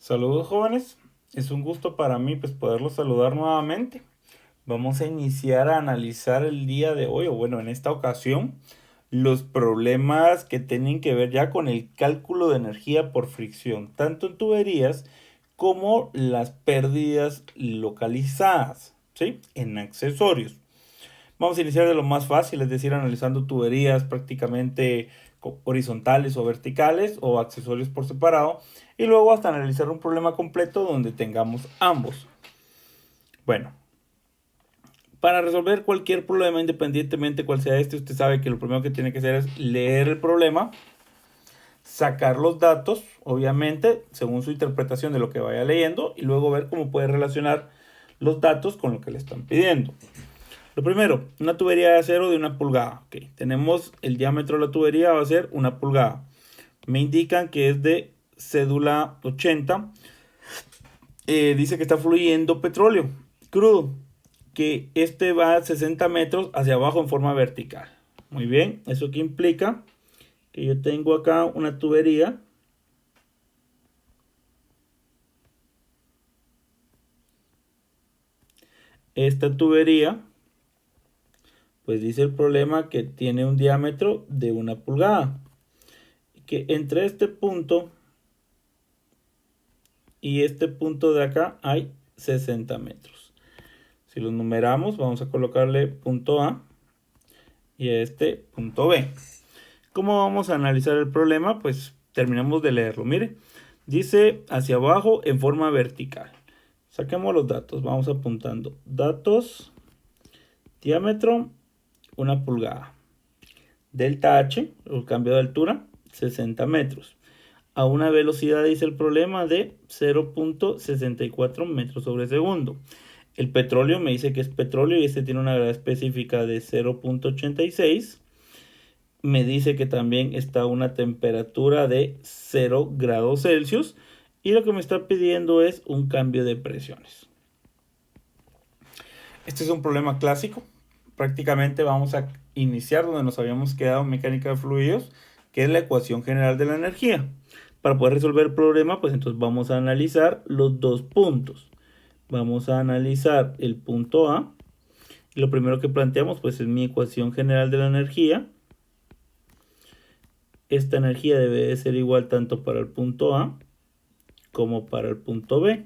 Saludos jóvenes, es un gusto para mí poderlos saludar nuevamente. Vamos a iniciar a analizar el día de hoy, o bueno, en esta ocasión, los problemas que tienen que ver ya con el cálculo de energía por fricción, tanto en tuberías como las pérdidas localizadas, ¿sí? En accesorios. Vamos a iniciar de lo más fácil, es decir, analizando tuberías prácticamente horizontales o verticales o accesorios por separado y luego hasta analizar un problema completo donde tengamos ambos. Bueno, para resolver cualquier problema independientemente cuál sea este, usted sabe que lo primero que tiene que hacer es leer el problema, sacar los datos, obviamente, según su interpretación de lo que vaya leyendo y luego ver cómo puede relacionar los datos con lo que le están pidiendo. Lo primero, una tubería de acero de 1 pulgada. Okay. Tenemos el diámetro de la tubería, va a ser 1 pulgada. Me indican que es de cédula 80. Dice que está fluyendo petróleo crudo. Que este va a 60 metros hacia abajo en forma vertical. Muy bien, ¿eso qué implica? Que yo tengo acá una tubería. Esta tubería, pues dice el problema que tiene un diámetro de 1 pulgada. Que entre este punto y este punto de acá hay 60 metros. Si los numeramos, vamos a colocarle punto A y a este punto B. ¿Cómo vamos a analizar el problema? Pues terminamos de leerlo. Mire, dice hacia abajo en forma vertical. Saquemos los datos, vamos apuntando. Datos, diámetro, 1 pulgada. Delta H, el cambio de altura, 60 metros. A una velocidad, dice el problema, de 0.64 metros sobre segundo. El petróleo me dice que es petróleo y este tiene una gravedad específica de 0.86. Me dice que también está a una temperatura de 0 grados Celsius. Y lo que me está pidiendo es un cambio de presiones. Este es un problema clásico. Prácticamente vamos a iniciar donde nos habíamos quedado en mecánica de fluidos, que es la ecuación general de la energía. Para poder resolver el problema, pues entonces vamos a analizar los dos puntos. Vamos a analizar el punto A. Y lo primero que planteamos pues es mi ecuación general de la energía. Esta energía debe de ser igual tanto para el punto A como para el punto B.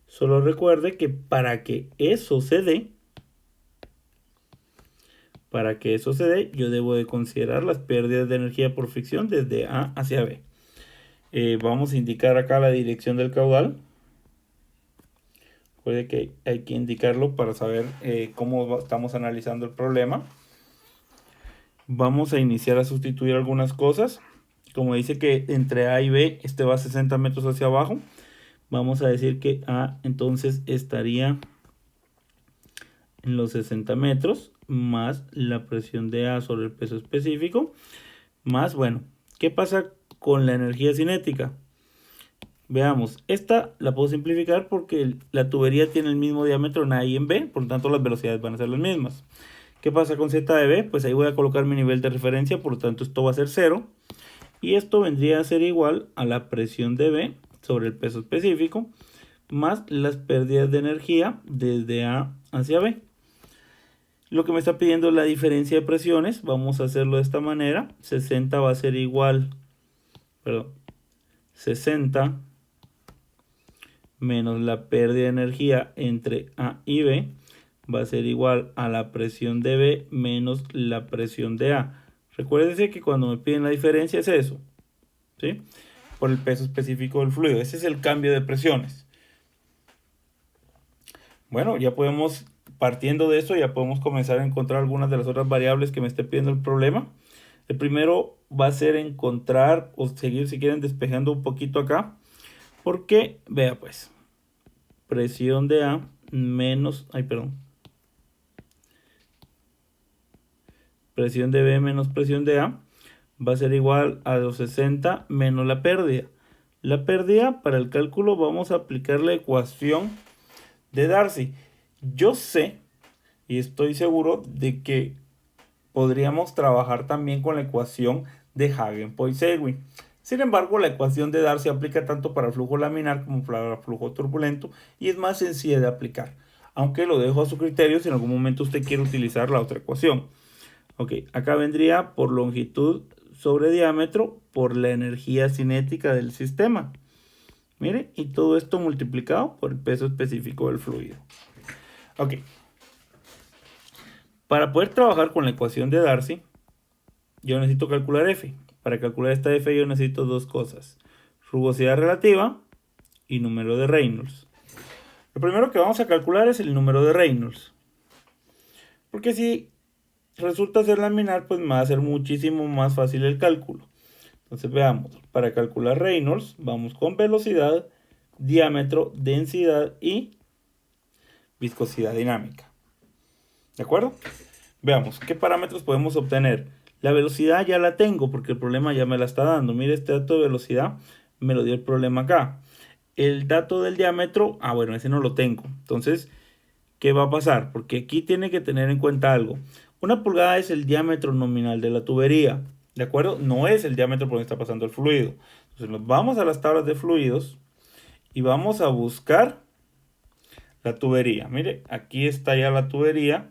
Solo recuerde que para que eso se dé, yo debo de considerar las pérdidas de energía por fricción desde A hacia B. Vamos a indicar acá la dirección del caudal. Puede que hay que indicarlo para saber cómo estamos analizando el problema. Vamos a iniciar a sustituir algunas cosas. Como dice que entre A y B este va a 60 metros hacia abajo, vamos a decir que A entonces estaría en los 60 metros más la presión de A sobre el peso específico más, bueno, ¿qué pasa con la energía cinética? Veamos, esta la puedo simplificar porque la tubería tiene el mismo diámetro en A y en B, por lo tanto las velocidades van a ser las mismas. ¿Qué pasa con Z de B? Pues ahí voy a colocar mi nivel de referencia, por lo tanto esto va a ser 0. Y esto vendría a ser igual a la presión de B sobre el peso específico, más las pérdidas de energía desde A hacia B. Lo que me está pidiendo es la diferencia de presiones. Vamos a hacerlo de esta manera. 60 va a ser igual, 60 menos la pérdida de energía entre A y B va a ser igual a la presión de B menos la presión de A. Recuérdense que cuando me piden la diferencia es eso, ¿sí? Por el peso específico del fluido. Ese es el cambio de presiones. Bueno, ya podemos, partiendo de eso, ya podemos comenzar a encontrar algunas de las otras variables que me esté pidiendo el problema. El primero va a ser encontrar o seguir, si quieren, despejando un poquito acá. Porque, vea pues, presión de A menos, presión de B menos presión de A va a ser igual a los 60 menos la pérdida. La pérdida, para el cálculo vamos a aplicar la ecuación de Darcy. Yo sé y estoy seguro de que podríamos trabajar también con la ecuación de Hagen-Poiseuille. Sin embargo, la ecuación de Darcy aplica tanto para flujo laminar como para flujo turbulento y es más sencilla de aplicar, aunque lo dejo a su criterio si en algún momento usted quiere utilizar la otra ecuación. Ok, acá vendría por longitud sobre diámetro por la energía cinética del sistema. Mire, y todo esto multiplicado por el peso específico del fluido. Ok. Para poder trabajar con la ecuación de Darcy, yo necesito calcular F. Para calcular esta F yo necesito dos cosas. Rugosidad relativa y número de Reynolds. Lo primero que vamos a calcular es el número de Reynolds. Porque si resulta ser laminar, pues me va a ser muchísimo más fácil el cálculo. Entonces veamos, para calcular Reynolds vamos con velocidad, diámetro, densidad y viscosidad dinámica. ¿De acuerdo? Veamos, ¿qué parámetros podemos obtener? La velocidad ya la tengo porque el problema ya me la está dando. Mire, este dato de velocidad me lo dio el problema acá. El dato del diámetro, bueno, ese no lo tengo. Entonces, ¿qué va a pasar? Porque aquí tiene que tener en cuenta algo. Una pulgada es el diámetro nominal de la tubería. ¿De acuerdo? No es el diámetro por donde está pasando el fluido. Entonces nos vamos a las tablas de fluidos y vamos a buscar la tubería. Mire, aquí está ya la tubería.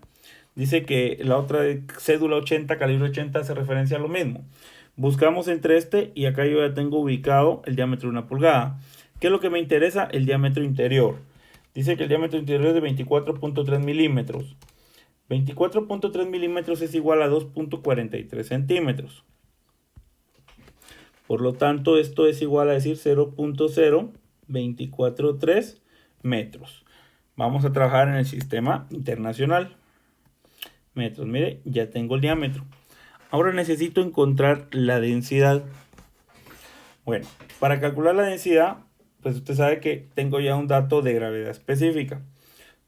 Dice que la otra cédula 80, calibre 80 hace referencia a lo mismo. Buscamos entre este y acá yo ya tengo ubicado el diámetro de 1 pulgada. ¿Qué es lo que me interesa? El diámetro interior. Dice que el diámetro interior es de 24.3 milímetros. 24.3 milímetros es igual a 2.43 centímetros. Por lo tanto, esto es igual a decir 0.0243 metros. Vamos a trabajar en el sistema internacional. Metros, mire, ya tengo el diámetro. Ahora necesito encontrar la densidad. Bueno, para calcular la densidad, pues usted sabe que tengo ya un dato de gravedad específica.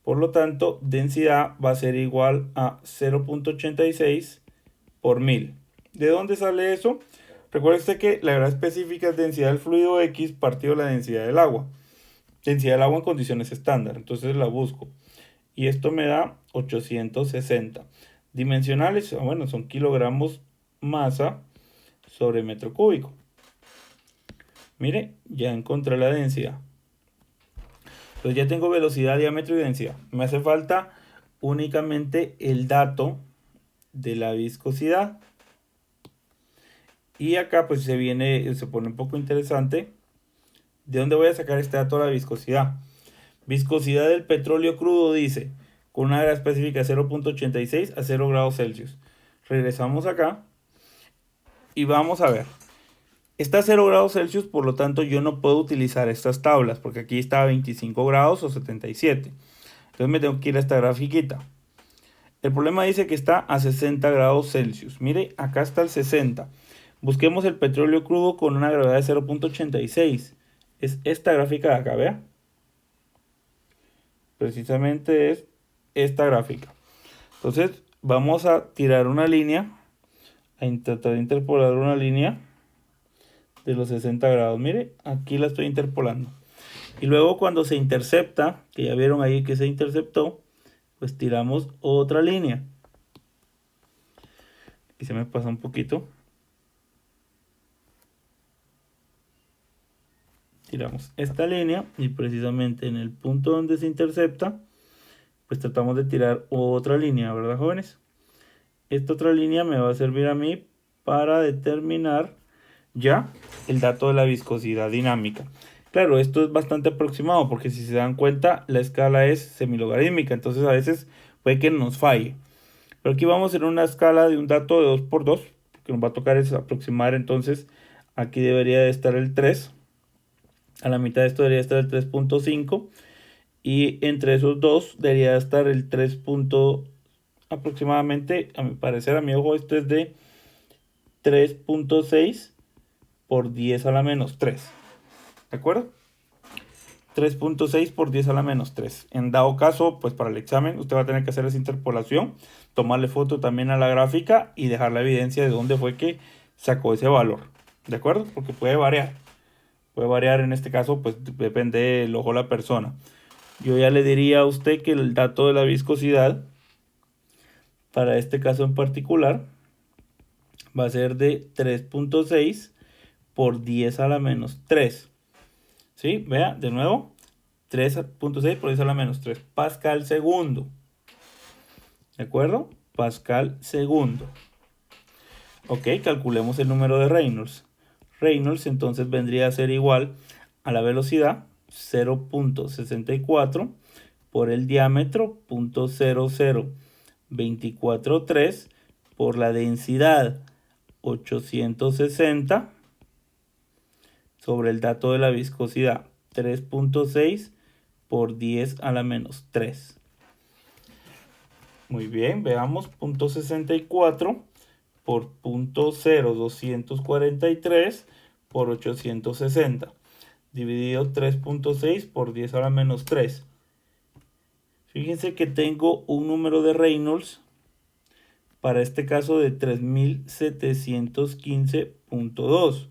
Por lo tanto, densidad va a ser igual a 0.86 por 1000. ¿De dónde sale eso? Recuerde usted que la gravedad específica es densidad del fluido X partido de la densidad del agua. Densidad del agua en condiciones estándar. Entonces la busco. Y esto me da 860. Dimensionales, bueno, son kilogramos masa sobre metro cúbico. Mire, ya encontré la densidad. Entonces ya tengo velocidad, diámetro y densidad. Me hace falta únicamente el dato de la viscosidad. Y acá pues se pone un poco interesante. ¿De dónde voy a sacar este dato de la viscosidad? Viscosidad del petróleo crudo dice, con una gravedad específica de 0.86 a 0 grados Celsius. Regresamos acá y vamos a ver. Está a 0 grados Celsius, por lo tanto yo no puedo utilizar estas tablas, porque aquí está a 25 grados o 77. Entonces me tengo que ir a esta grafiquita. El problema dice que está a 60 grados Celsius. Mire, acá está el 60. Busquemos el petróleo crudo con una gravedad de 0.86. Es esta gráfica de acá, vea. Precisamente es esta gráfica. Entonces vamos a tirar una línea, a tratar de interpolar una línea de los 60 grados. Mire, aquí la estoy interpolando. Y luego cuando se intercepta, que ya vieron ahí que se interceptó, pues tiramos otra línea. Aquí se me pasa un poquito. Tiramos esta línea y precisamente en el punto donde se intercepta, pues tratamos de tirar otra línea, ¿verdad, jóvenes? Esta otra línea me va a servir a mí para determinar ya el dato de la viscosidad dinámica. Claro, esto es bastante aproximado porque si se dan cuenta la escala es semilogarítmica, entonces a veces puede que nos falle. Pero aquí vamos en una escala de un dato de 2 por 2, que nos va a tocar es aproximar, entonces aquí debería de estar el 3. A la mitad de esto debería estar el 3.5 y entre esos dos debería estar el 3. Aproximadamente, a mi parecer, a mi ojo, esto es de 3.6 por 10 a la menos 3. ¿De acuerdo? 3.6 por 10 a la menos 3. En dado caso, pues para el examen usted va a tener que hacer esa interpolación, tomarle foto también a la gráfica y dejar la evidencia de dónde fue que sacó ese valor. ¿De acuerdo? Porque puede variar. Puede variar en este caso, pues depende del ojo de la persona. Yo ya le diría a usted que el dato de la viscosidad, para este caso en particular, va a ser de 3.6 por 10 a la menos 3. ¿Sí? Vea, de nuevo, 3.6 por 10 a la menos 3. Pascal segundo. ¿De acuerdo? Pascal segundo. Ok, calculemos el número de Reynolds. Reynolds entonces vendría a ser igual a la velocidad 0.64 por el diámetro 0.00243 por la densidad 860 sobre el dato de la viscosidad 3.6 por 10 a la menos 3. Muy bien, veamos 0.64 por 0.0243 por 860 dividido 3.6 por 10 a la menos 3. Fíjense que tengo un número de Reynolds para este caso de 3715.2.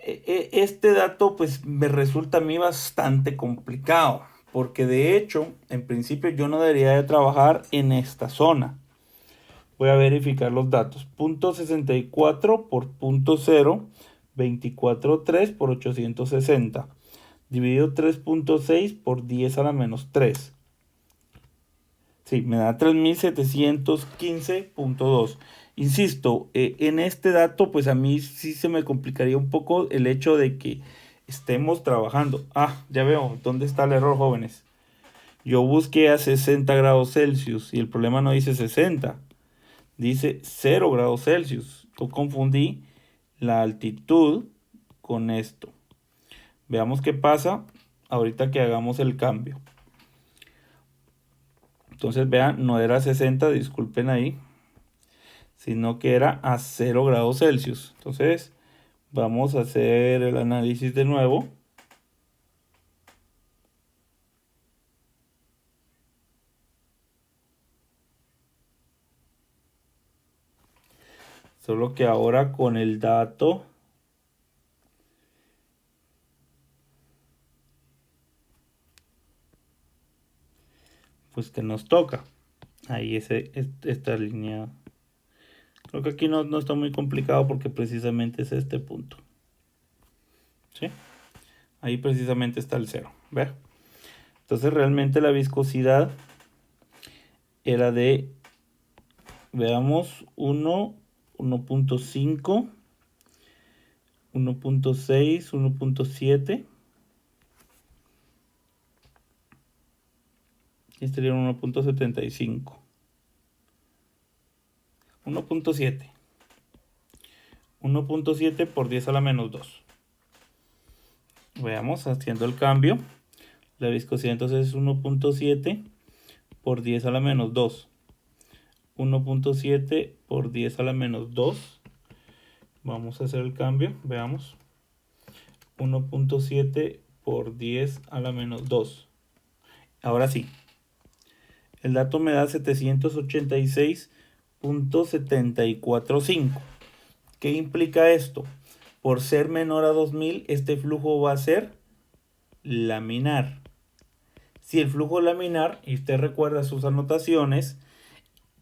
Este dato pues me resulta a mí bastante complicado, porque de hecho en principio yo no debería de trabajar en esta zona. Voy a verificar los datos. 0.64 por 0.0243 por 860 dividido 3.6 por 10 a la menos 3. Sí, me da 3715.2. Insisto, en este dato, pues a mí sí se me complicaría un poco el hecho de que estemos trabajando. Ah, ya veo, ¿dónde está el error, jóvenes? Yo busqué a 60 grados Celsius y el problema no dice 60, dice 0 grados Celsius. Yo confundí la altitud con esto. Veamos qué pasa ahorita que hagamos el cambio. Entonces vean, no era 60, disculpen ahí, sino que era a 0 grados Celsius. Entonces vamos a hacer el análisis de nuevo. Solo que ahora con el dato pues que nos toca. Ahí esta línea. Creo que aquí no está muy complicado porque precisamente es este punto. ¿Sí? Ahí precisamente está el 0. ¿Ve? Entonces realmente la viscosidad era de, veamos, 1, 1.5, 1.6, 1.7. Y sería 1.75. 1.7. 1.7 por 10 a la menos 2. Veamos, haciendo el cambio. La viscosidad entonces es 1.7 por 10 a la menos 2. 1.7 por 10 a la menos 2. Vamos a hacer el cambio, veamos. 1.7 por 10 a la menos 2. Ahora sí. El dato me da 786.745. ¿Qué implica esto? Por ser menor a 2000, este flujo va a ser laminar. Si el flujo laminar, y usted recuerda sus anotaciones,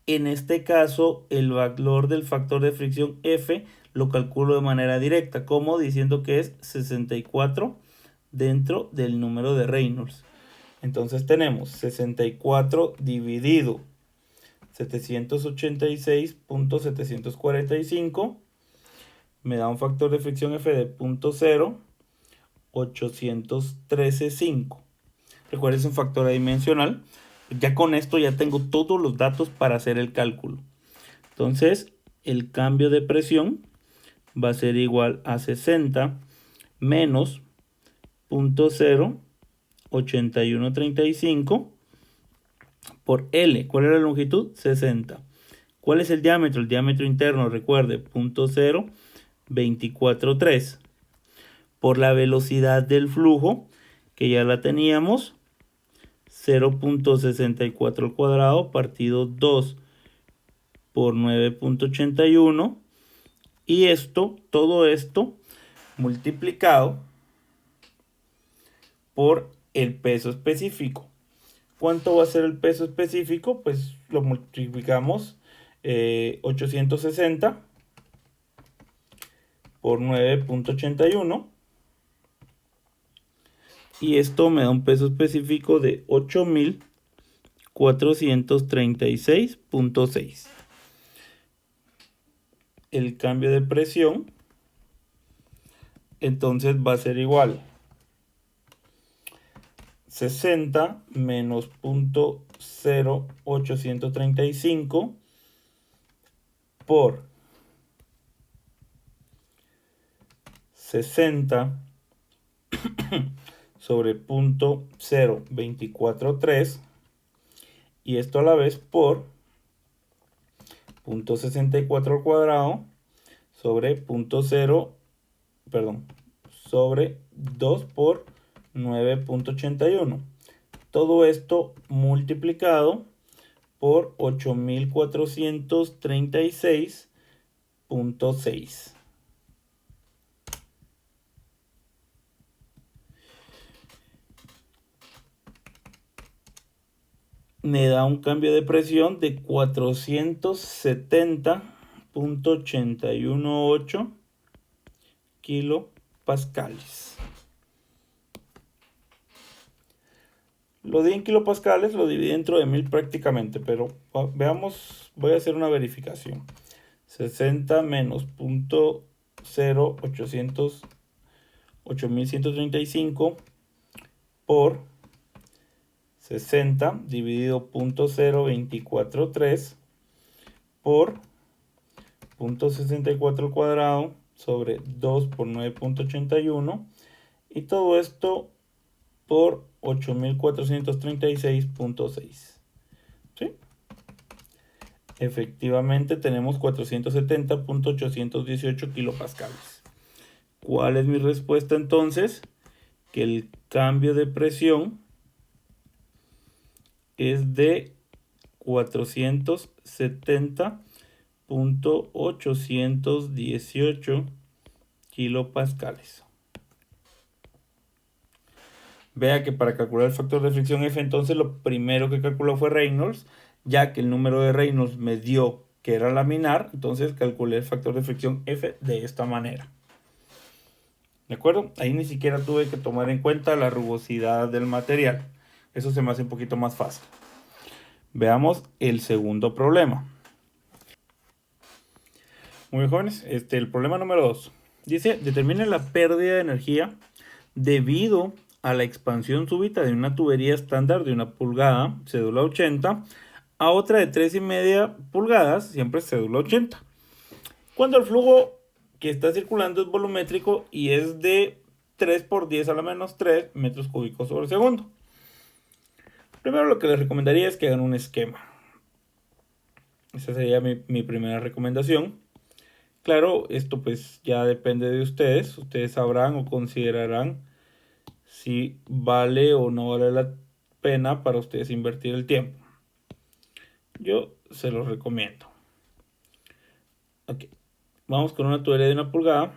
en este caso el valor del factor de fricción F lo calculo de manera directa, como diciendo que es 64 dentro del número de Reynolds. Entonces tenemos 64 dividido 786.745 me da un factor de fricción F de 0.0813.5. Recuerden, es un factor adimensional. Ya con esto ya tengo todos los datos para hacer el cálculo. Entonces, el cambio de presión va a ser igual a 60 menos 0.8135 por L. ¿Cuál es la longitud? 60. ¿Cuál es el diámetro? El diámetro interno, recuerde, 0.0243 por la velocidad del flujo, que ya la teníamos, 0.64 al cuadrado partido 2 por 9.81, y esto, todo esto multiplicado por el peso específico. ¿Cuánto va a ser el peso específico? Pues lo multiplicamos 860 por 9.81. Y esto me da un peso específico de 8.436.6. El cambio de presión entonces va a ser igual 60 menos 0.0835 por 60 sobre 0.0243, y esto a la vez por 0.64 al cuadrado sobre 2 por 9.81. Todo esto multiplicado por 8.436.6. Me da un cambio de presión de 470.818 kilopascales. Lo di en kilopascales, lo dividí dentro de 1000 prácticamente, pero veamos, voy a hacer una verificación. 60 menos 8135 por 60 dividido 0.0243 por 0.64 al cuadrado sobre 2 por 9.81, y todo esto por 8.436.6. ¿Sí? Efectivamente tenemos 470.818 kilopascales. ¿Cuál es mi respuesta entonces? Que el cambio de presión es de 470.818 kilopascales. Vea que para calcular el factor de fricción F, entonces lo primero que calculó fue Reynolds, ya que el número de Reynolds me dio que era laminar, entonces calculé el factor de fricción F de esta manera. ¿De acuerdo? Ahí ni siquiera tuve que tomar en cuenta la rugosidad del material. Eso se me hace un poquito más fácil. Veamos el segundo problema. Muy bien, jóvenes. El problema número 2. Dice, determine la pérdida de energía debido a la expansión súbita de una tubería estándar de 1 pulgada, cédula 80, a otra de 3,5 pulgadas, siempre cédula 80. Cuando el flujo que está circulando es volumétrico y es de 3 por 10 a la menos 3 metros cúbicos sobre segundo. Primero lo que les recomendaría es que hagan un esquema. Esa sería mi primera recomendación. Claro, esto pues ya depende de ustedes. Ustedes sabrán o considerarán si vale o no vale la pena para ustedes invertir el tiempo. Yo se los recomiendo. Ok, vamos con una tubería de 1 pulgada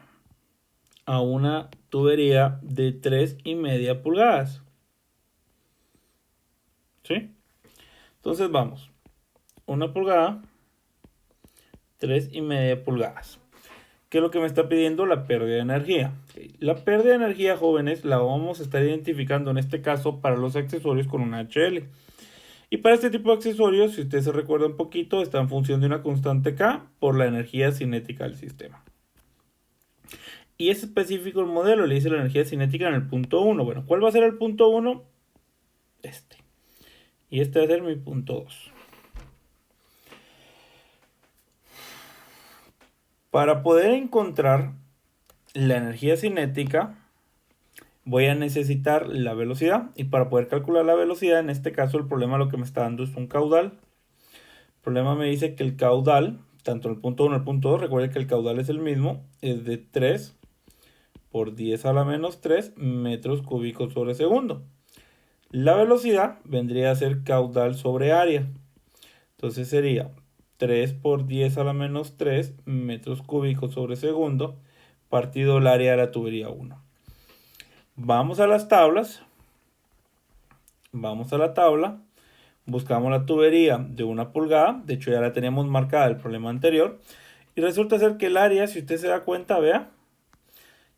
a una tubería de 3,5 pulgadas. ¿Sí? Entonces vamos. 1 pulgada, 3,5 pulgadas. ¿Qué es lo que me está pidiendo? La pérdida de energía. La pérdida de energía, jóvenes, la vamos a estar identificando en este caso para los accesorios con una HL. Y para este tipo de accesorios, si usted se recuerda un poquito, está en función de una constante K por la energía cinética del sistema. Y es específico el modelo, le dice la energía cinética en el punto 1. Bueno, ¿cuál va a ser el punto 1? Este. Y este va a ser mi punto 2. Para poder encontrar la energía cinética, voy a necesitar la velocidad. Y para poder calcular la velocidad, en este caso el problema lo que me está dando es un caudal. El problema me dice que el caudal, tanto en el punto 1 y el punto 2, recuerden que el caudal es el mismo, es de 3 por 10 a la menos 3 metros cúbicos sobre segundo. La velocidad vendría a ser caudal sobre área. Entonces sería 3 por 10 a la menos 3 metros cúbicos sobre segundo partido el área de la tubería 1. Vamos a las tablas. Vamos a la tabla. Buscamos la tubería de 1 pulgada. De hecho ya la teníamos marcada el problema anterior. Y resulta ser que el área, si usted se da cuenta, vea,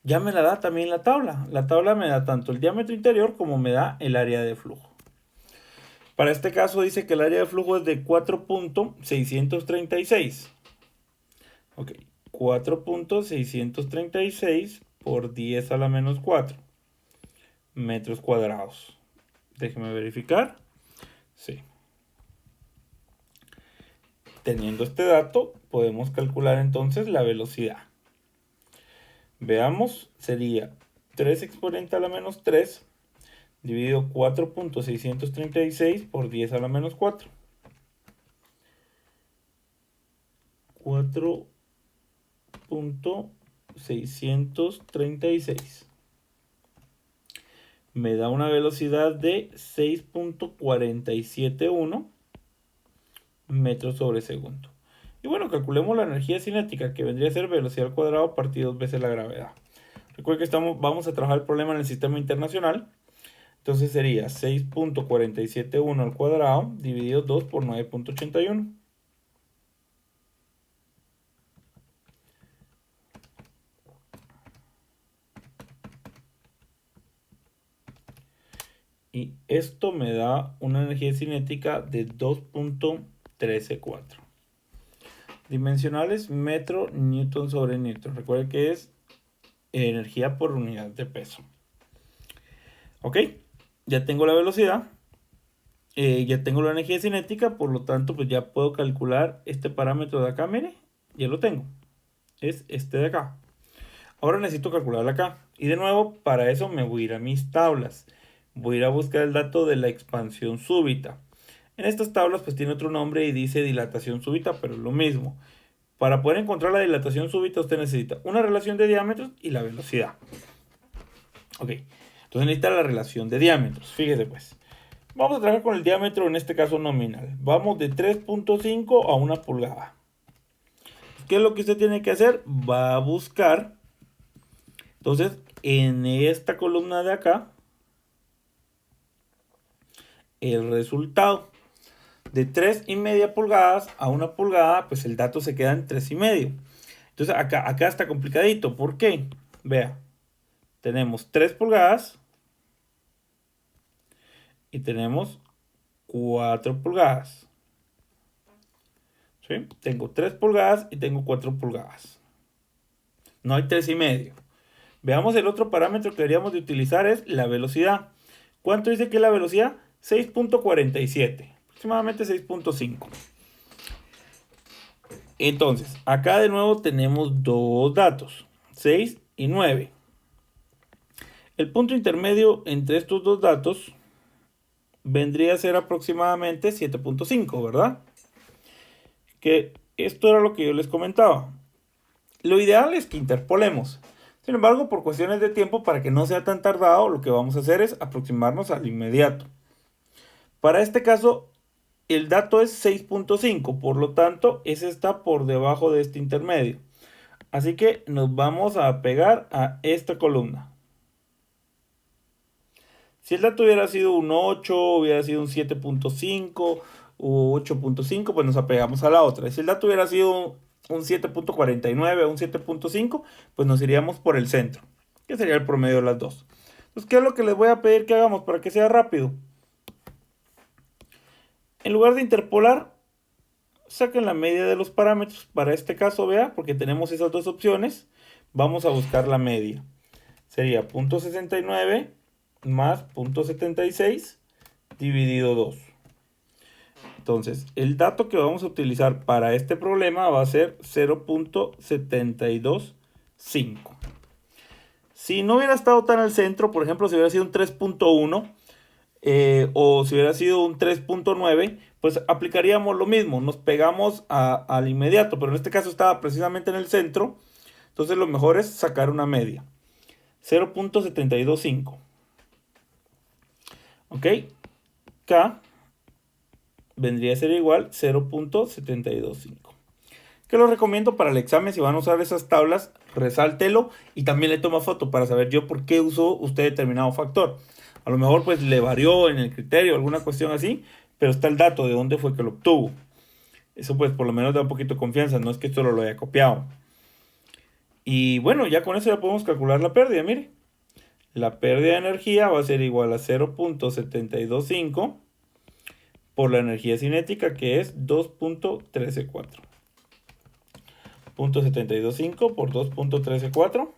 ya me la da también la tabla. La tabla me da tanto el diámetro interior como me da el área de flujo. Para este caso dice que el área de flujo es de 4.636. Ok, 4.636 por 10 a la menos 4 metros cuadrados. Déjeme verificar. Sí. Teniendo este dato, podemos calcular entonces la velocidad. Veamos, sería 3 exponente a la menos 3 dividido 4.636 por 10 a la menos 4. 4.636 me da una velocidad de 6.471 metros sobre segundo. Y bueno, calculemos la energía cinética, que vendría a ser velocidad al cuadrado partido 2 veces la gravedad. Recuerden que vamos a trabajar el problema en el sistema internacional. Entonces sería 6.471 al cuadrado dividido 2 por 9.81. Y esto me da una energía cinética de 2.134. Dimensionales, metro, newton sobre newton. Recuerden que es energía por unidad de peso. Ok, ya tengo la velocidad. Ya tengo la energía cinética, por lo tanto, pues ya puedo calcular este parámetro de acá, mire, ya lo tengo. Es este de acá. Ahora necesito calcularla acá. Y de nuevo, para eso me voy a ir a mis tablas. Voy a ir a buscar el dato de la expansión súbita. En estas tablas pues tiene otro nombre y dice dilatación súbita, pero es lo mismo. Para poder encontrar la dilatación súbita usted necesita una relación de diámetros y la velocidad. Ok, entonces necesita la relación de diámetros. Fíjese pues. Vamos a trabajar con el diámetro, en este caso nominal. Vamos de 3.5 a 1 pulgada. ¿Qué es lo que usted tiene que hacer? Va a buscar, entonces, en esta columna de acá, el resultado. De 3,5 pulgadas a 1 pulgada, pues el dato se queda en 3,5. Entonces acá está complicadito. ¿Por qué? Vea, tenemos 3 pulgadas y tenemos 4 pulgadas. ¿Sí? Tengo 3 pulgadas y tengo 4 pulgadas. No hay 3,5. Veamos el otro parámetro que deberíamos de utilizar, es la velocidad. ¿Cuánto dice que es la velocidad? 6.47. Aproximadamente 6.5. Entonces, acá de nuevo tenemos dos datos, 6 y 9. El punto intermedio entre estos dos datos vendría a ser aproximadamente 7.5, ¿verdad? Que esto era lo que yo les comentaba. Lo ideal es que interpolemos. Sin embargo, por cuestiones de tiempo, para que no sea tan tardado, lo que vamos a hacer es aproximarnos al inmediato. Para este caso, el dato es 6.5, por lo tanto, ese está por debajo de este intermedio. Así que nos vamos a pegar a esta columna. Si el dato hubiera sido un 8, hubiera sido un 7.5 o 8.5, pues nos apegamos a la otra. Si el dato hubiera sido un 7.49 o un 7.5, pues nos iríamos por el centro, que sería el promedio de las dos. Entonces, ¿qué es lo que les voy a pedir que hagamos para que sea rápido? En lugar de interpolar, saquen la media de los parámetros. Para este caso, vea, porque tenemos esas dos opciones, vamos a buscar la media. Sería 0.69 más 0.76 dividido 2. Entonces, el dato que vamos a utilizar para este problema va a ser 0.725. Si no hubiera estado tan al centro, por ejemplo, si hubiera sido un 3.1 o si hubiera sido un 3.9, pues aplicaríamos lo mismo, nos pegamos al inmediato, pero en este caso estaba precisamente en el centro, entonces lo mejor es sacar una media. 0.725. Ok, K vendría a ser igual 0.725. Que lo recomiendo para el examen. Si van a usar esas tablas, resáltelo y también le toma foto para saber yo por qué usó usted determinado factor. A lo mejor pues le varió en el criterio, alguna cuestión así, pero está el dato de dónde fue que lo obtuvo. Eso pues por lo menos da un poquito de confianza, no es que esto lo haya copiado. Y bueno, ya con eso ya podemos calcular la pérdida, mire. La pérdida de energía va a ser igual a 0.725 por la energía cinética, que es 2.134. 0.725 por 2.134.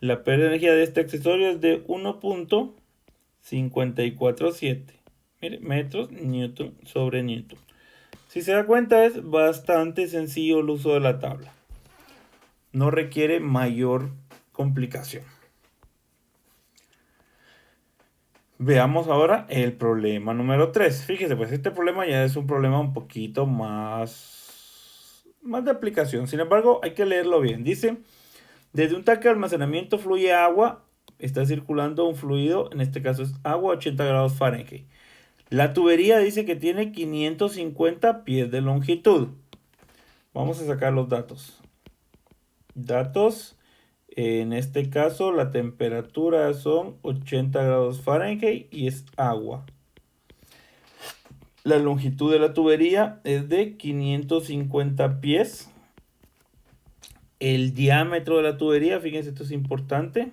La pérdida de energía de este accesorio es de 1.547. Mire, metros newton sobre newton. Si se da cuenta, es bastante sencillo el uso de la tabla. No requiere mayor complicación. Veamos ahora el problema número 3. Fíjese, pues este problema ya es un problema un poquito más de aplicación. Sin embargo, hay que leerlo bien. Dice, desde un tanque de almacenamiento fluye agua. Está circulando un fluido, en este caso es agua a 80 grados Fahrenheit. La tubería dice que tiene 550 pies de longitud. Vamos a sacar los datos. Datos. En este caso la temperatura son 80 grados Fahrenheit y es agua. La longitud de la tubería es de 550 pies. El diámetro de la tubería, fíjense, esto es importante,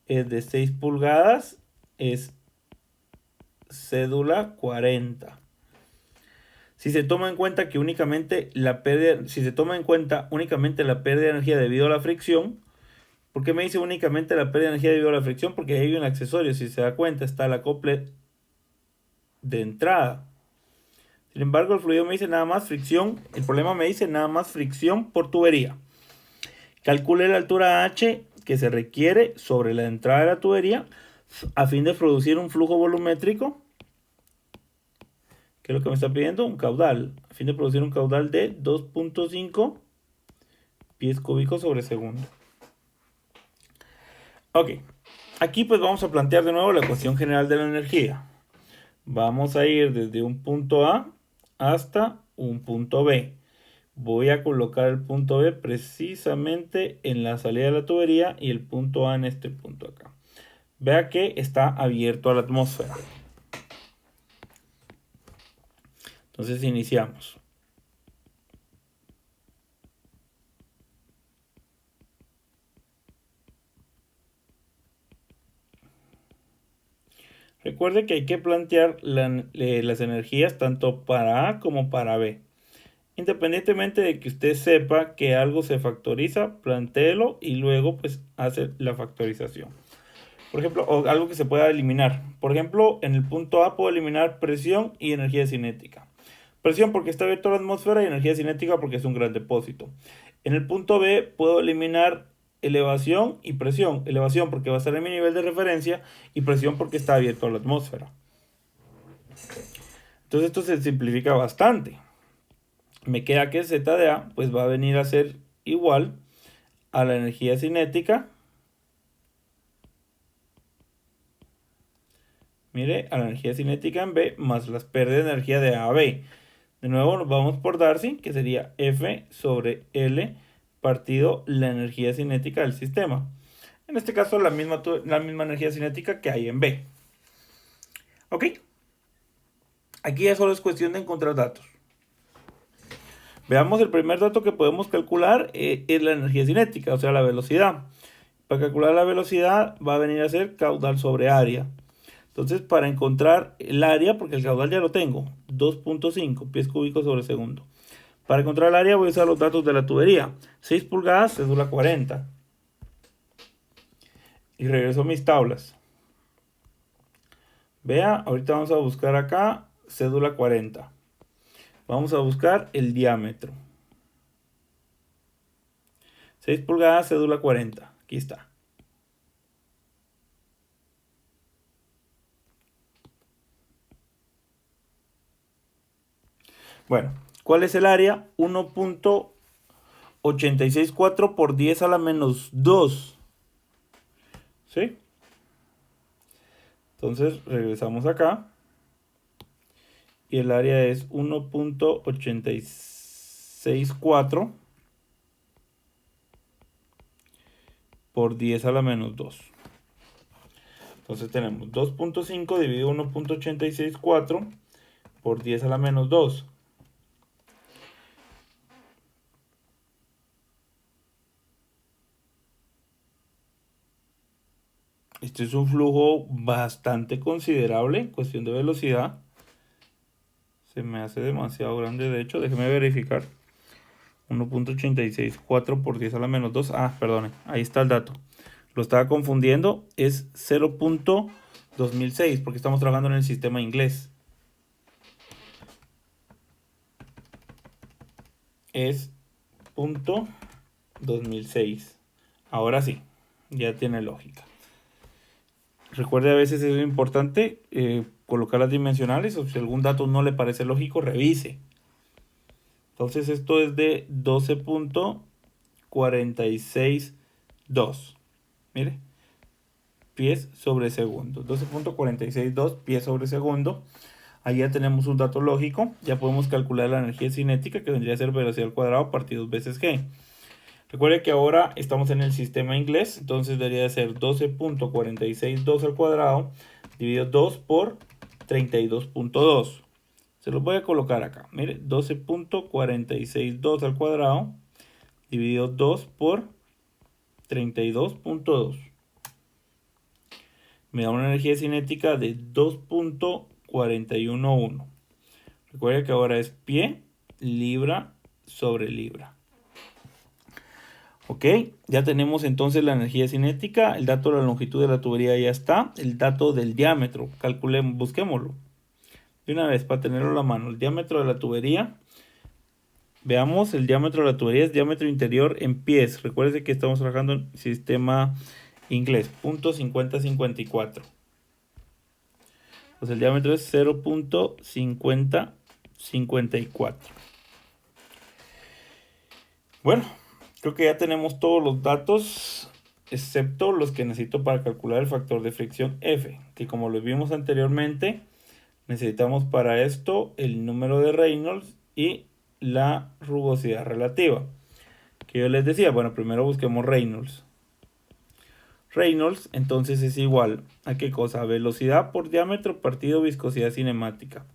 es de 6 pulgadas, es cédula 40. Si se toma en cuenta que únicamente la pérdida de energía debido a la fricción, ¿por qué me dice únicamente la pérdida de energía debido a la fricción? Porque ahí hay un accesorio, si se da cuenta, está el acople de entrada. Sin embargo, el fluido me dice nada más fricción, el problema me dice nada más fricción por tubería. Calcule la altura H que se requiere sobre la entrada de la tubería a fin de producir un flujo volumétrico. ¿Qué es lo que me está pidiendo? Un caudal. A fin de producir un caudal de 2.5 pies cúbicos sobre segundo. Ok. Aquí pues vamos a plantear de nuevo la ecuación general de la energía. Vamos a ir desde un punto A hasta un punto B. Voy a colocar el punto B precisamente en la salida de la tubería y el punto A en este punto acá. Vea que está abierto a la atmósfera. Entonces iniciamos. Recuerde que hay que plantear las energías tanto para A como para B. Independientemente de que usted sepa que algo se factoriza, plantéelo y luego pues hace la factorización. Por ejemplo, o algo que se pueda eliminar. Por ejemplo, en el punto A puedo eliminar presión y energía cinética. Presión porque está abierto a la atmósfera y energía cinética porque es un gran depósito. En el punto B puedo eliminar elevación y presión. Elevación porque va a estar en mi nivel de referencia y presión porque está abierto a la atmósfera. Entonces esto se simplifica bastante. Me queda que Z de A pues va a venir a ser igual a la energía cinética. Mire, a la energía cinética en B más las pérdidas de energía de A a B. De nuevo nos vamos por Darcy, que sería F sobre L partido la energía cinética del sistema. En este caso la misma energía cinética que hay en B. ¿Ok? Aquí ya solo es cuestión de encontrar datos. Veamos el primer dato que podemos calcular, es la energía cinética, o sea la velocidad. Para calcular la velocidad va a venir a ser caudal sobre área. Entonces, para encontrar el área, porque el caudal ya lo tengo, 2.5 pies cúbicos sobre segundo. Para encontrar el área voy a usar los datos de la tubería. 6 pulgadas, cédula 40. Y regreso a mis tablas. Vea, ahorita vamos a buscar acá cédula 40. Vamos a buscar el diámetro. 6 pulgadas, cédula 40. Aquí está. Bueno, ¿cuál es el área? 1.864 por 10 a la menos 2. ¿Sí? Entonces regresamos acá. Y el área es 1.864 por 10 a la menos 2. Entonces tenemos 2.5 dividido 1.864 por 10 a la menos 2. Este es un flujo bastante considerable en cuestión de velocidad. Se me hace demasiado grande, de hecho, déjeme verificar. 1.86, 4 por 10 a la menos 2. Ah, perdone, ahí está el dato. Lo estaba confundiendo, es 0.2006 porque estamos trabajando en el sistema inglés. Es punto 2006. Ahora sí, ya tiene lógica. Recuerde, a veces es importante colocar las dimensionales, o si algún dato no le parece lógico, revise. Entonces esto es de 12.462. Mire, pies sobre segundo. 12.462 pies sobre segundo. Ahí ya tenemos un dato lógico. Ya podemos calcular la energía cinética, que vendría a ser velocidad al cuadrado partido 2 veces g. Recuerde que ahora estamos en el sistema inglés, entonces debería ser 12.462 al cuadrado dividido 2 por 32.2. Se los voy a colocar acá. Mire, 12.462 al cuadrado dividido 2 por 32.2. Me da una energía cinética de 2.411. Recuerda que ahora es pie, libra sobre libra. Ok, ya tenemos entonces la energía cinética, el dato de la longitud de la tubería ya está, el dato del diámetro, calculemos, busquémoslo. De una vez, para tenerlo a la mano, el diámetro de la tubería. Veamos, el diámetro de la tubería es diámetro interior en pies. Recuerden que estamos trabajando en sistema inglés, punto 5054. Pues el diámetro es 0.5054. Bueno, creo que ya tenemos todos los datos, excepto los que necesito para calcular el factor de fricción F, que como lo vimos anteriormente, necesitamos para esto el número de Reynolds y la rugosidad relativa. Que yo les decía, bueno, primero busquemos Reynolds. Reynolds entonces es igual a qué cosa, velocidad por diámetro partido viscosidad cinemática.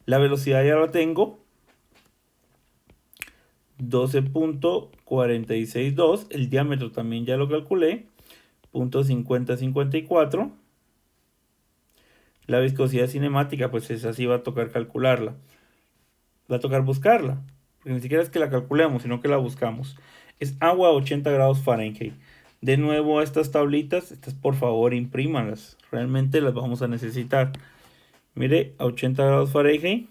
La velocidad ya la tengo, 12.462, el diámetro también ya lo calculé, 0.5054. La viscosidad cinemática, pues esa sí va a tocar calcularla, va a tocar buscarla, porque ni siquiera es que la calculemos, sino que la buscamos. Es agua a 80 grados Fahrenheit. De nuevo, estas tablitas, estas por favor imprímanlas, realmente las vamos a necesitar. Mire, a 80 grados Fahrenheit,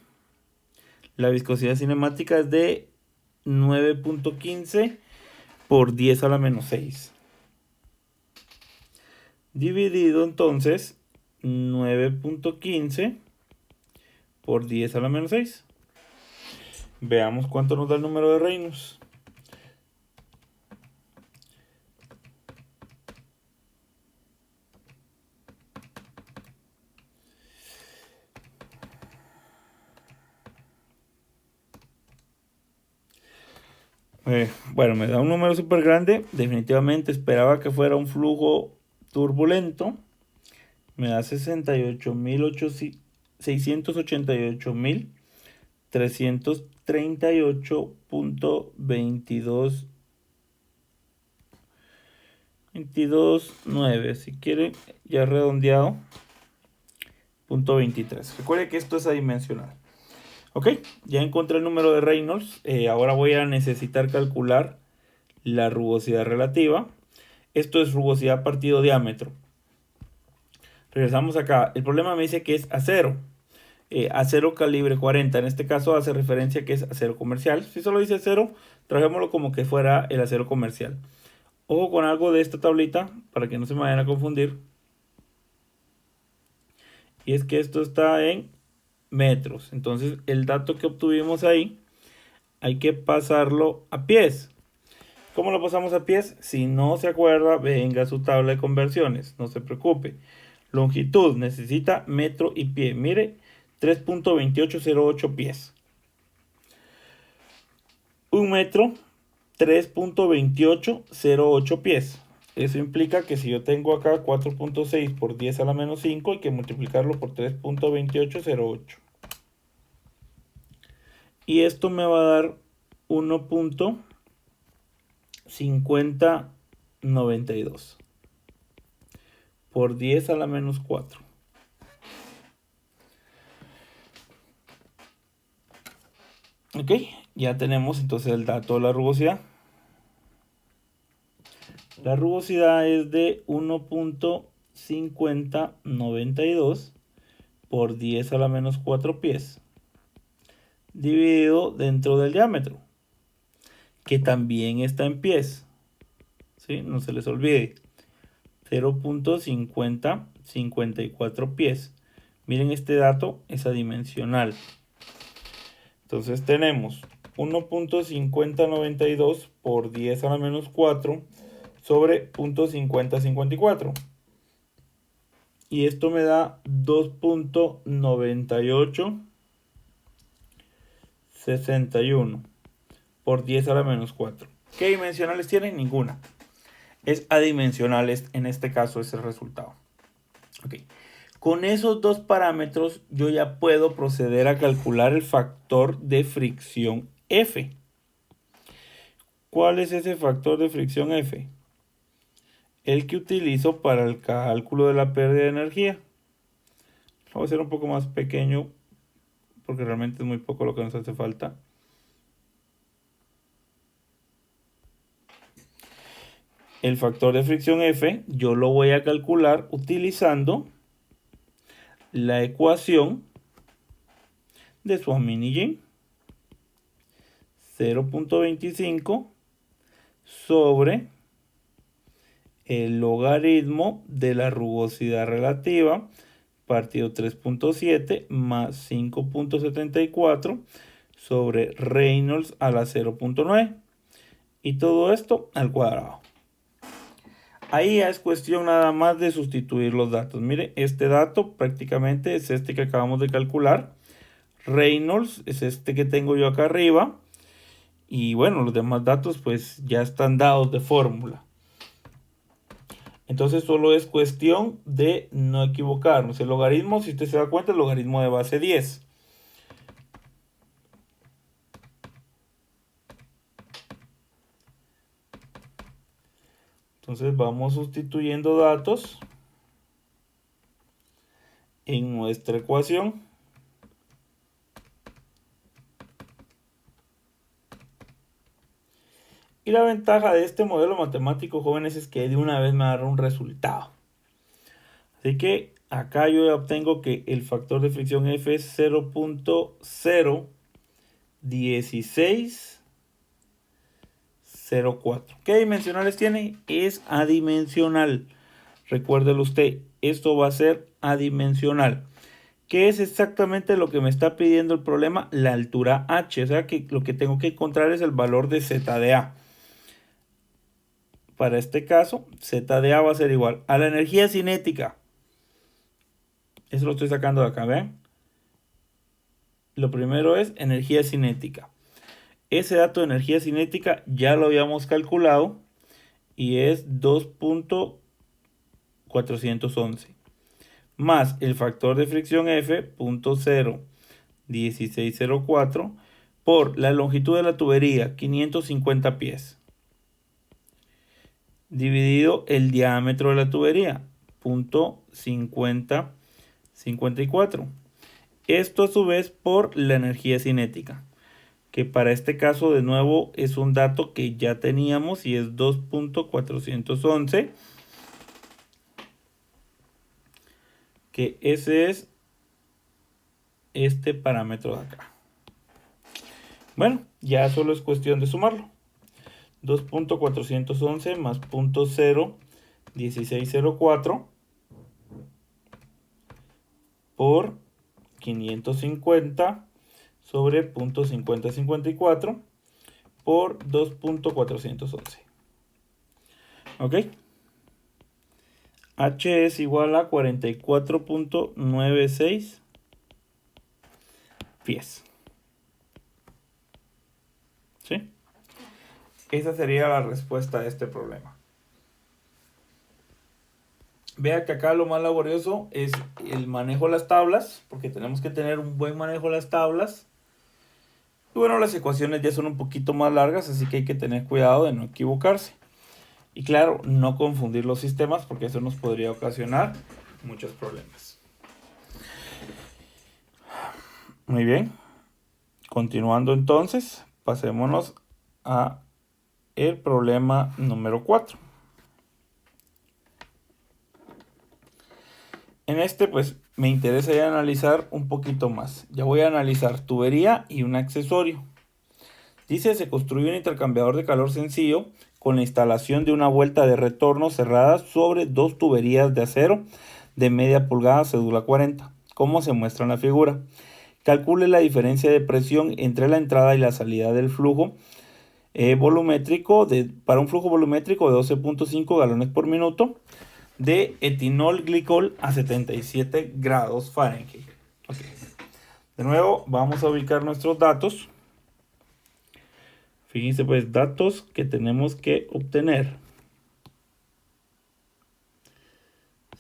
la viscosidad cinemática es de 9.15 por 10 a la menos 6. Dividido entonces 9.15 por 10 a la menos 6. Veamos cuánto nos da el número de Reynolds. Bueno, me da un número súper grande. Definitivamente esperaba que fuera un flujo turbulento. Me da 688.338.22 22.9, si quiere, ya redondeado, punto 23. Recuerde que esto es adimensional. Ok, ya encontré el número de Reynolds. Ahora voy a necesitar calcular la rugosidad relativa. Esto es rugosidad partido diámetro. Regresamos acá. El problema me dice que es acero. Acero calibre 40. En este caso hace referencia que es acero comercial. Si solo dice acero, trabajémoslo como que fuera el acero comercial. Ojo con algo de esta tablita para que no se me vayan a confundir. Y es que esto está en metros. Entonces el dato que obtuvimos ahí hay que pasarlo a pies. ¿Cómo lo pasamos a pies? Si no se acuerda, venga a su tabla de conversiones. No se preocupe. Longitud necesita metro y pie. Mire, 3.2808 pies. Un metro, 3.2808 pies. Eso implica que si yo tengo acá 4.6 por 10 a la menos 5, hay que multiplicarlo por 3.2808. Y esto me va a dar 1.5092 por 10 a la menos 4. Ok, ya tenemos entonces el dato de la rugosidad. La rugosidad es de 1.5092 por 10 a la menos 4 pies, dividido dentro del diámetro, que también está en pies. ¿Sí? No se les olvide. 0.5054 pies. Miren, este dato es adimensional. Entonces tenemos 1.5092 por 10 a la menos 4 sobre 0.5054. Y esto me da 2.9861 por 10 a la menos 4. ¿Qué dimensionales tiene? Ninguna. Es adimensional en este caso es el resultado. Ok. Con esos dos parámetros yo ya puedo proceder a calcular el factor de fricción F. ¿Cuál es ese factor de fricción F? El que utilizo para el cálculo de la pérdida de energía. Lo voy a hacer un poco más pequeño porque realmente es muy poco lo que nos hace falta. El factor de fricción F yo lo voy a calcular utilizando la ecuación de Suomi-Nijin. 0.25 sobre el logaritmo de la rugosidad relativa partido 3.7 más 5.74 sobre Reynolds a la 0.9 y todo esto al cuadrado. Ahí es cuestión nada más de sustituir los datos. Mire, este dato prácticamente es este que acabamos de calcular. Reynolds es este que tengo yo acá arriba. Y bueno, los demás datos pues ya están dados de fórmula. Entonces solo es cuestión de no equivocarnos. El logaritmo, si usted se da cuenta, el logaritmo de base 10. Entonces vamos sustituyendo datos en nuestra ecuación. Y la ventaja de este modelo matemático, jóvenes, es que de una vez me da un resultado. Así que acá yo obtengo que el factor de fricción F es 0.01604. ¿Qué dimensionales tiene? Es adimensional. Recuérdelo usted, esto va a ser adimensional. ¿Qué es exactamente lo que me está pidiendo el problema? La altura h. O sea que lo que tengo que encontrar es el valor de z de a. Para este caso, z de a va a ser igual a la energía cinética. Eso lo estoy sacando de acá, ¿ven? Lo primero es energía cinética. Ese dato de energía cinética ya lo habíamos calculado y es 2.411. Más el factor de fricción F, 0.01604, por la longitud de la tubería, 550 pies. Dividido el diámetro de la tubería, 0.5054. Esto a su vez por la energía cinética, que para este caso de nuevo es un dato que ya teníamos y es 2.411, que ese es este parámetro de acá. Bueno, ya solo es cuestión de sumarlo. 2.411 más 0.01604 por 550 sobre 0.5054 por 2.411. ¿Ok? H es igual a 44.96 pies. ¿Sí? Esa sería la respuesta a este problema. Vea que acá lo más laborioso es el manejo de las tablas, porque tenemos que tener un buen manejo de las tablas. Y bueno, las ecuaciones ya son un poquito más largas, así que hay que tener cuidado de no equivocarse. Y claro, no confundir los sistemas porque eso nos podría ocasionar muchos problemas. Muy bien. Continuando entonces, pasémonos a el problema número 4. En este pues me interesa ya analizar un poquito más. Ya voy a analizar tubería y un accesorio. Dice, se construye un intercambiador de calor sencillo con la instalación de una vuelta de retorno cerrada sobre dos tuberías de acero de media pulgada cédula 40, como se muestra en la figura. Calcule la diferencia de presión entre la entrada y la salida del flujo volumétrico para un flujo volumétrico de 12.5 galones por minuto de etilol glicol a 77 grados Fahrenheit. Okay. De nuevo, vamos a ubicar nuestros datos. Fíjense pues, datos que tenemos que obtener.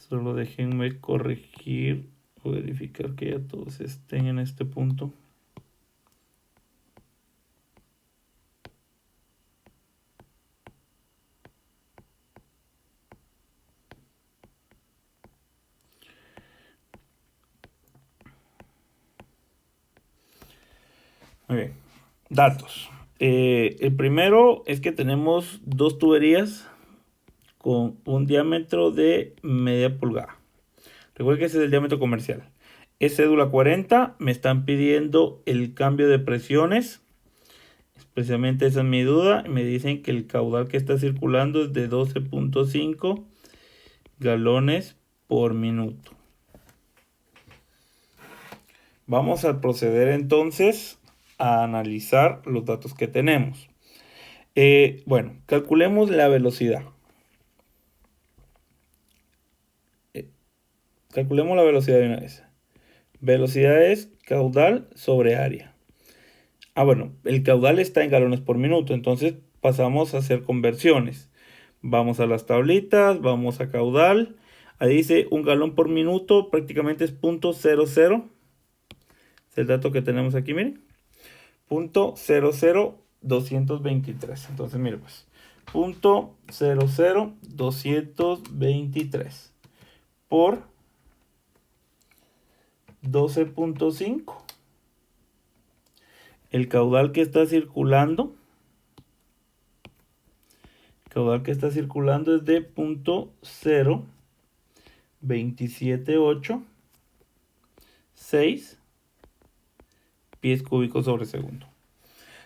Solo déjenme corregir o verificar que ya todos estén en este punto. Muy bien, datos. El primero es que tenemos dos tuberías con un diámetro de media pulgada. Recuerden que ese es el diámetro comercial. Es cédula 40, me están pidiendo el cambio de presiones. Precisamente esa es mi duda. Me dicen que el caudal que está circulando es de 12.5 galones por minuto. Vamos a proceder entonces a analizar los datos que tenemos. Bueno, calculemos la velocidad. Calculemos la velocidad de una vez. Velocidad es caudal sobre área. Bueno, el caudal está en galones por minuto, entonces pasamos a hacer conversiones. Vamos a las tablitas, vamos a caudal. Ahí dice un galón por minuto, prácticamente es .00. Es el dato que tenemos aquí, miren. .00223. Entonces, miren pues. .00223 por 12.5. El caudal que está circulando. El caudal que está circulando es de .02786 pies cúbicos sobre segundo.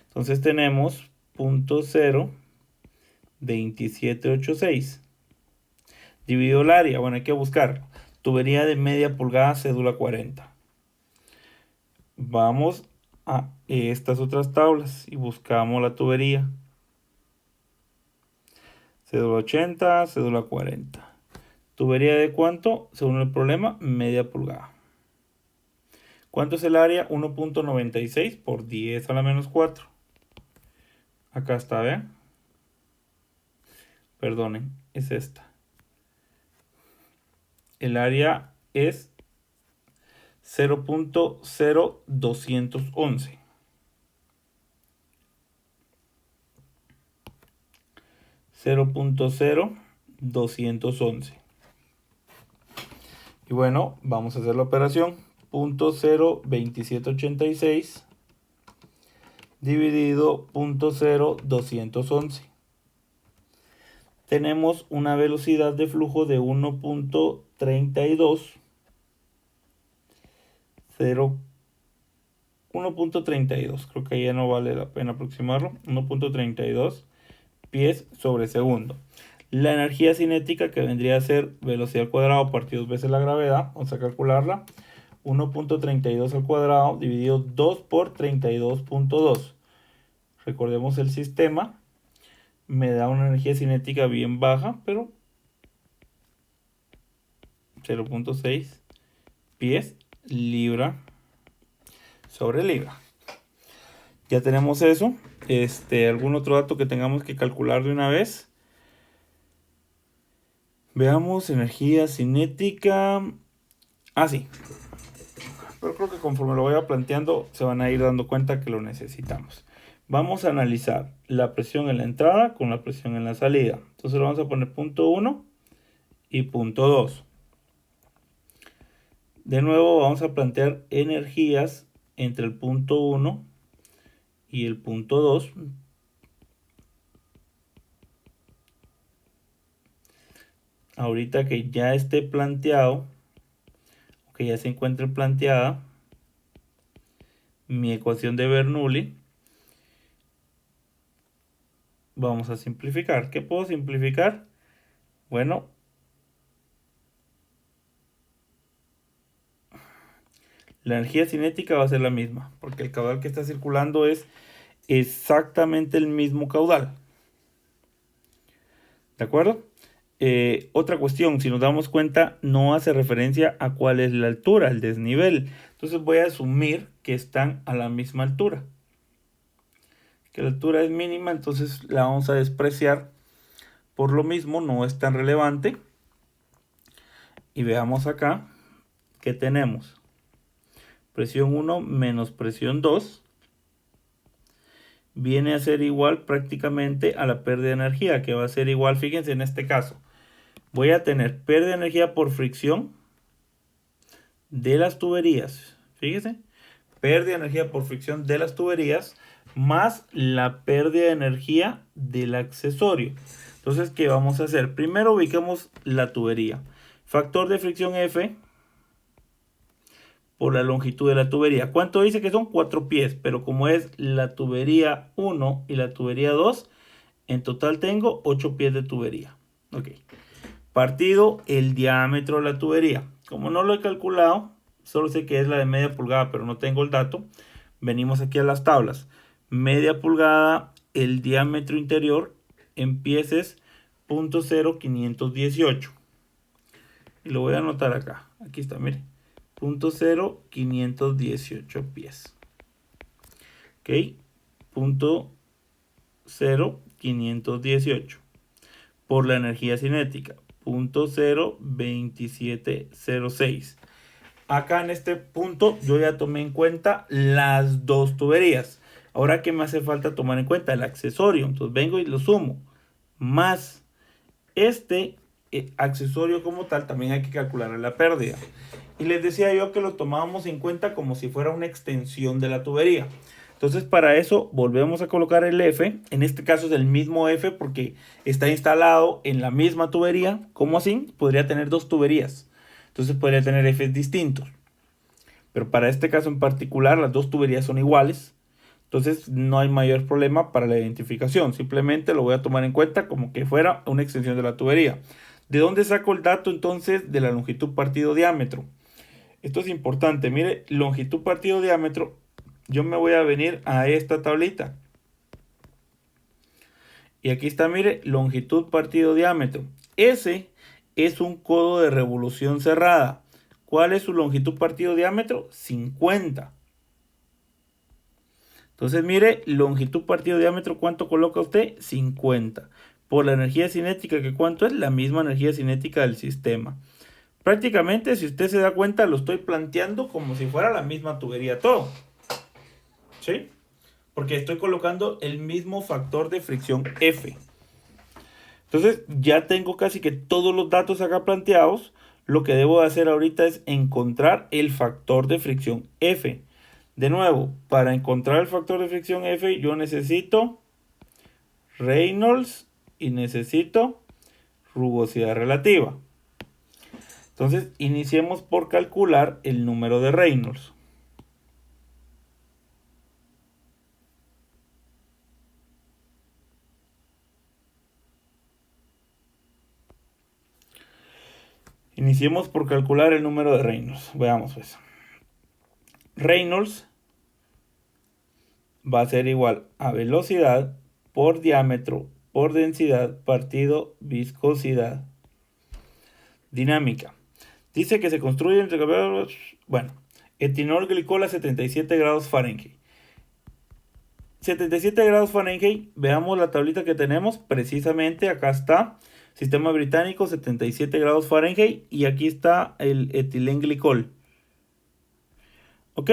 Entonces tenemos .02786 dividido el área. Bueno, hay que buscar tubería de media pulgada cédula 40. Vamos a estas otras tablas y buscamos la tubería. Cédula 80, cédula 40. ¿Tubería de cuánto? Según el problema, media pulgada. ¿Cuánto es el área? 1.96 por 10 a la menos 4. Acá está, ¿vean? Perdonen, es esta. El área es 0.0211. 0.0211. Y bueno, vamos a hacer la operación. .02786 dividido .0211. Tenemos una velocidad de flujo de 1.32. 1.32. Creo que ya no vale la pena aproximarlo. 1.32 pies sobre segundo. La energía cinética, que vendría a ser velocidad al cuadrado partido 2 veces la gravedad, vamos a calcularla. 1.32 al cuadrado dividido 2 por 32.2. Recordemos el sistema. Me da una energía cinética bien baja, pero 0.6 pies libra sobre libra. Ya tenemos eso. ¿Algún otro dato que tengamos que calcular de una vez? Veamos, energía cinética. Sí. Pero creo que conforme lo vaya planteando se van a ir dando cuenta que lo necesitamos. Vamos a analizar la presión en la entrada con la presión en la salida. Entonces lo vamos a poner punto 1 y punto 2. De nuevo vamos a plantear energías entre el punto 1 y el punto 2. Ahorita que ya esté planteado, que ya se encuentre planteada mi ecuación de Bernoulli, vamos a simplificar. ¿Qué puedo simplificar? Bueno, la energía cinética va a ser la misma, porque el caudal que está circulando es exactamente el mismo caudal. ¿De acuerdo? Otra cuestión, si nos damos cuenta, no hace referencia a cuál es la altura, el desnivel. Entonces voy a asumir que están a la misma altura. Que la altura es mínima, entonces la vamos a despreciar. Por lo mismo, no es tan relevante. Y veamos acá que tenemos presión 1 menos presión 2 viene a ser igual prácticamente a la pérdida de energía, que va a ser igual, fíjense en este caso, voy a tener pérdida de energía por fricción de las tuberías, fíjense, pérdida de energía por fricción de las tuberías más la pérdida de energía del accesorio. Entonces, ¿qué vamos a hacer? Primero ubicamos la tubería. Factor de fricción F por la longitud de la tubería. ¿Cuánto dice que son? 4 pies, pero como es la tubería 1 y la tubería 2, en total tengo 8 pies de tubería. Ok. Partido el diámetro de la tubería. Como no lo he calculado, solo sé que es la de media pulgada, pero no tengo el dato. Venimos aquí a las tablas. Media pulgada, el diámetro interior en pies es 0.0518. Y lo voy a anotar acá. Aquí está, mire. 0.0518 pies. Ok. 0.0518. Por la energía cinética. 0.02706. Acá en este punto yo ya tomé en cuenta las dos tuberías. Ahora, ¿qué me hace falta tomar en cuenta? El accesorio. Entonces vengo y lo sumo. Más este accesorio como tal, también hay que calcular la pérdida. Y les decía yo que lo tomábamos en cuenta como si fuera una extensión de la tubería. Entonces, para eso volvemos a colocar el F. En este caso es el mismo F porque está instalado en la misma tubería. ¿Cómo así? Podría tener dos tuberías. Entonces podría tener Fs distintos. Pero para este caso en particular, las dos tuberías son iguales. Entonces no hay mayor problema para la identificación. Simplemente lo voy a tomar en cuenta como que fuera una extensión de la tubería. ¿De dónde saco el dato entonces de la longitud partido diámetro? Esto es importante. Mire, longitud partido diámetro. Yo me voy a venir a esta tablita. Y aquí está, mire, longitud partido diámetro. Ese es un codo de revolución cerrada. ¿Cuál es su longitud partido diámetro? 50. Entonces, mire, longitud partido diámetro, ¿cuánto coloca usted? 50. Por la energía cinética, ¿que cuánto es? La misma energía cinética del sistema. Prácticamente, si usted se da cuenta, lo estoy planteando como si fuera la misma tubería todo. ¿Sí? Porque estoy colocando el mismo factor de fricción F. Entonces, ya tengo casi que todos los datos acá planteados. Lo que debo de hacer ahorita es encontrar el factor de fricción F. De nuevo, para encontrar el factor de fricción F, yo necesito Reynolds y necesito rugosidad relativa. Entonces, iniciemos por calcular el número de Reynolds. Iniciemos por calcular el número de Reynolds. Veamos pues. Reynolds va a ser igual a velocidad por diámetro por densidad partido viscosidad dinámica. Dice que se construye entre... Bueno, etileno glicol a 77 grados Fahrenheit. 77 grados Fahrenheit, veamos la tablita que tenemos. Precisamente acá está, sistema británico, 77 grados Fahrenheit. Y aquí está el etilenglicol. Ok,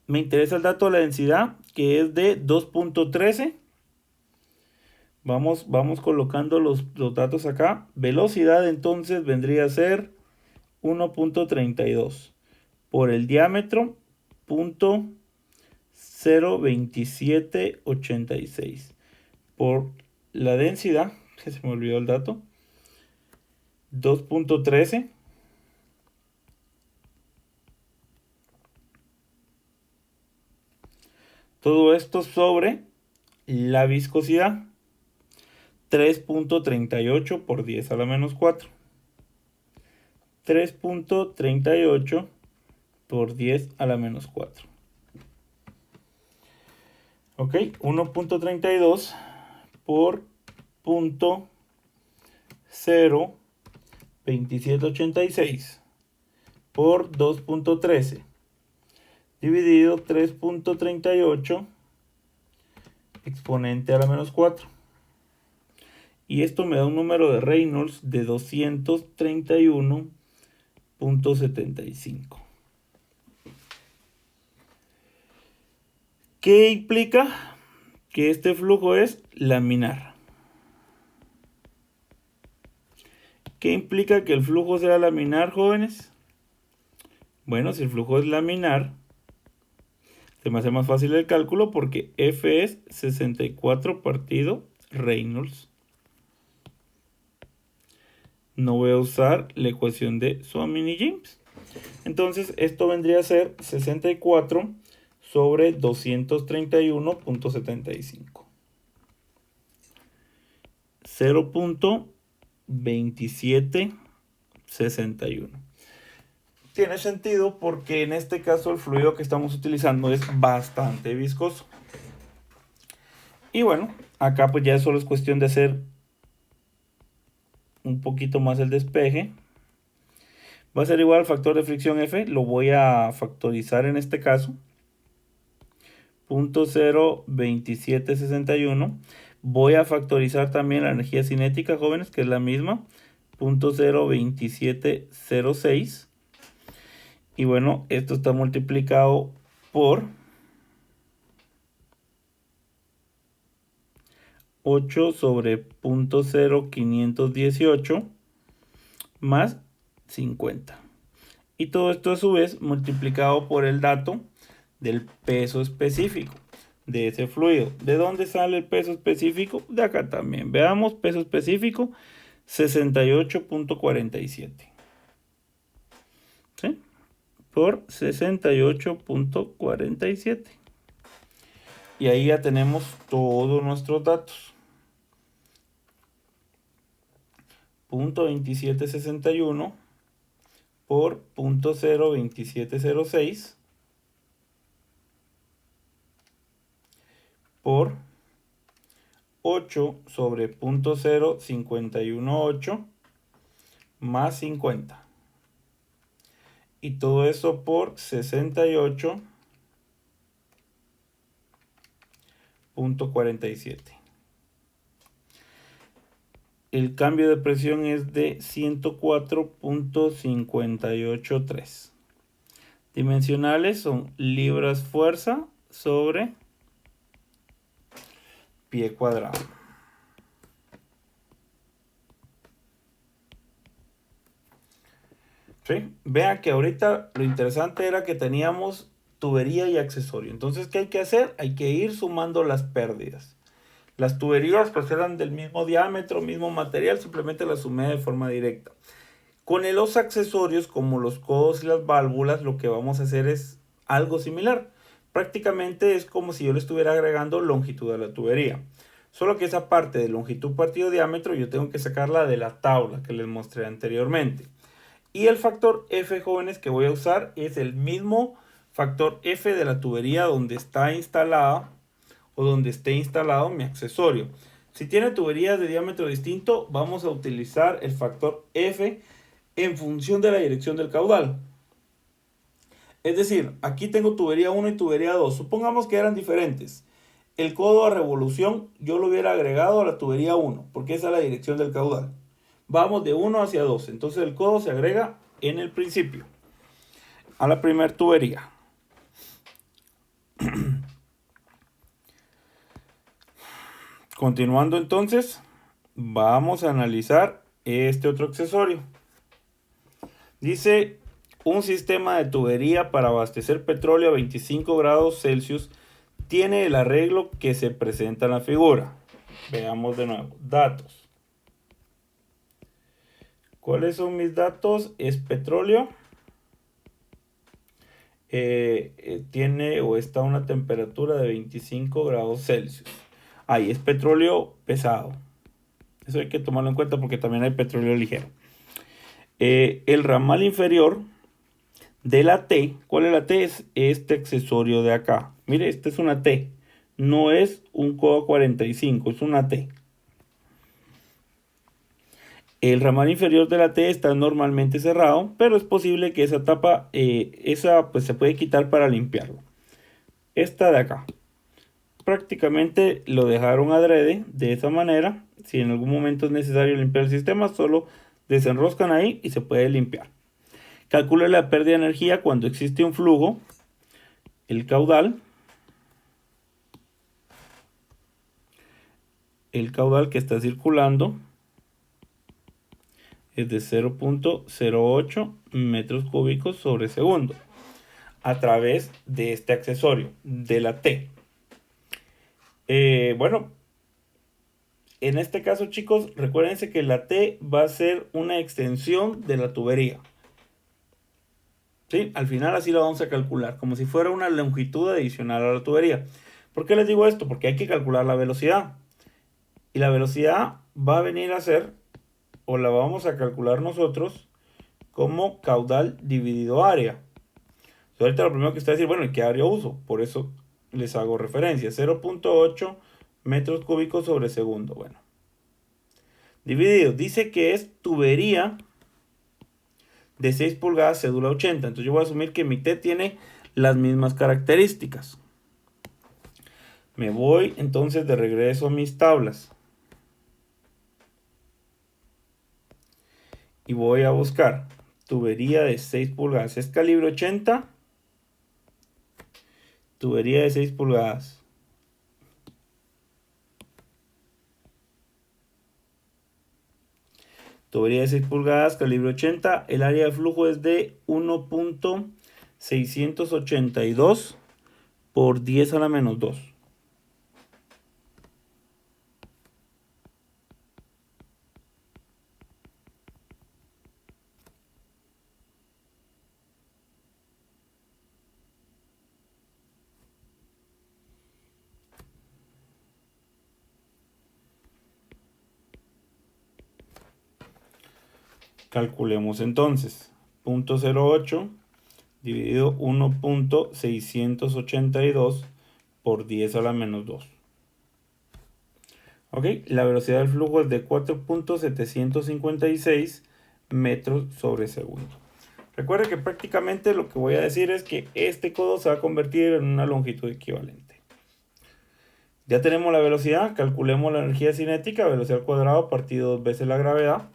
me interesa el dato de la densidad, que es de 2.13 Vamos colocando los datos acá. Velocidad entonces vendría a ser 1.32 por el diámetro 0.02786 por la densidad, que se me olvidó el dato, 2.13. Todo esto sobre la viscosidad, 3.38 por 10 a la menos 4. 3.38 por 10 a la menos 4. Ok, 1.32 por 0.2786 por 2.13 dividido 3.38 exponente a la menos 4. Y esto me da un número de Reynolds de 231.75. ¿Qué implica? Que este flujo es laminar. ¿Qué implica que el flujo sea laminar, jóvenes? Bueno, si el flujo es laminar, se me hace más fácil el cálculo porque F es 64 partido Reynolds. No voy a usar la ecuación de Suomen y James. Entonces esto vendría a ser 64 sobre 231.75. 0.2761. Tiene sentido porque en este caso el fluido que estamos utilizando es bastante viscoso. Y bueno, acá pues ya solo es cuestión de hacer un poquito más el despeje. Va a ser igual al factor de fricción F, lo voy a factorizar en este caso. 0.02761. Voy a factorizar también la energía cinética, jóvenes, que es la misma. 0.02706. Y bueno, esto está multiplicado por 8 sobre 0.0518 más 50. Y todo esto a su vez multiplicado por el dato del peso específico de ese fluido. ¿De dónde sale el peso específico? De acá también. Veamos, peso específico 68.47. ¿Sí? Por 68.47. Y ahí ya tenemos todos nuestros datos. 0.2761 por 0.02706 por 8 sobre 0.0518 más 50. Y todo eso por 68.47. El cambio de presión es de 104.583. Dimensionales son libras fuerza sobre pie cuadrado. ¿Sí? Vean que ahorita lo interesante era que teníamos tubería y accesorio. Entonces, ¿qué hay que hacer? Hay que ir sumando las pérdidas. Las tuberías pues eran del mismo diámetro, mismo material, simplemente las sumé de forma directa. Con los accesorios como los codos y las válvulas, lo que vamos a hacer es algo similar. Prácticamente es como si yo le estuviera agregando longitud a la tubería. Solo que esa parte de longitud partido diámetro yo tengo que sacarla de la tabla que les mostré anteriormente. Y el factor F, jóvenes, que voy a usar es el mismo factor F de la tubería donde está instalada o donde esté instalado mi accesorio. Si tiene tuberías de diámetro distinto, vamos a utilizar el factor F en función de la dirección del caudal. Es decir, aquí tengo tubería 1 y tubería 2. Supongamos que eran diferentes. El codo a revolución yo lo hubiera agregado a la tubería 1, porque esa es la dirección del caudal. Vamos de 1 hacia 2. Entonces el codo se agrega en el principio a la primera tubería. Continuando entonces, vamos a analizar este otro accesorio. Dice un sistema de tubería para abastecer petróleo a 25 grados Celsius tiene el arreglo que se presenta en la figura. Veamos de nuevo, datos. ¿Cuáles son mis datos? Es petróleo. Tiene o está a una temperatura de 25 grados Celsius. Ahí es petróleo pesado. Eso hay que tomarlo en cuenta porque también hay petróleo ligero. El ramal inferior de la T, ¿cuál es la T? Es este accesorio de acá. Mire, esta es una T. No es un COA 45, es una T. El ramal inferior de la T está normalmente cerrado, pero es posible que esa tapa, pues se puede quitar para limpiarlo. Esta de acá. Prácticamente lo dejaron adrede de esa manera. Si en algún momento es necesario limpiar el sistema, solo desenroscan ahí y se puede limpiar. Calcule la pérdida de energía cuando existe un flujo. El caudal que está circulando es de 0.08 metros cúbicos sobre segundo a través de este accesorio, de la T. Bueno, en este caso, chicos, recuérdense que la T va a ser una extensión de la tubería. ¿Sí? Al final así lo vamos a calcular, como si fuera una longitud adicional a la tubería. ¿Por qué les digo esto? Porque hay que calcular la velocidad. Y la velocidad va a venir a ser, o la vamos a calcular nosotros, como caudal dividido área. Ahorita lo primero que está a decir, bueno, ¿y qué área uso? Por eso les hago referencia. 0.8 metros cúbicos sobre segundo. Bueno. Dividido. Dice que es tubería de 6 pulgadas, cédula 80. Entonces yo voy a asumir que mi T tiene las mismas características. Me voy entonces de regreso a mis tablas. Y voy a buscar tubería de 6 pulgadas. Es calibre 80. Tubería de 6 pulgadas. Tubería de 6 pulgadas, calibre 80. El área de flujo es de 1.682 por 10 a la menos 2. Calculemos entonces. 0.08 dividido 1.682 por 10 a la menos 2. Ok, la velocidad del flujo es de 4.756 metros sobre segundo. Recuerde que prácticamente lo que voy a decir es que este codo se va a convertir en una longitud equivalente. Ya tenemos la velocidad, calculemos la energía cinética, velocidad al cuadrado partido 2 veces la gravedad.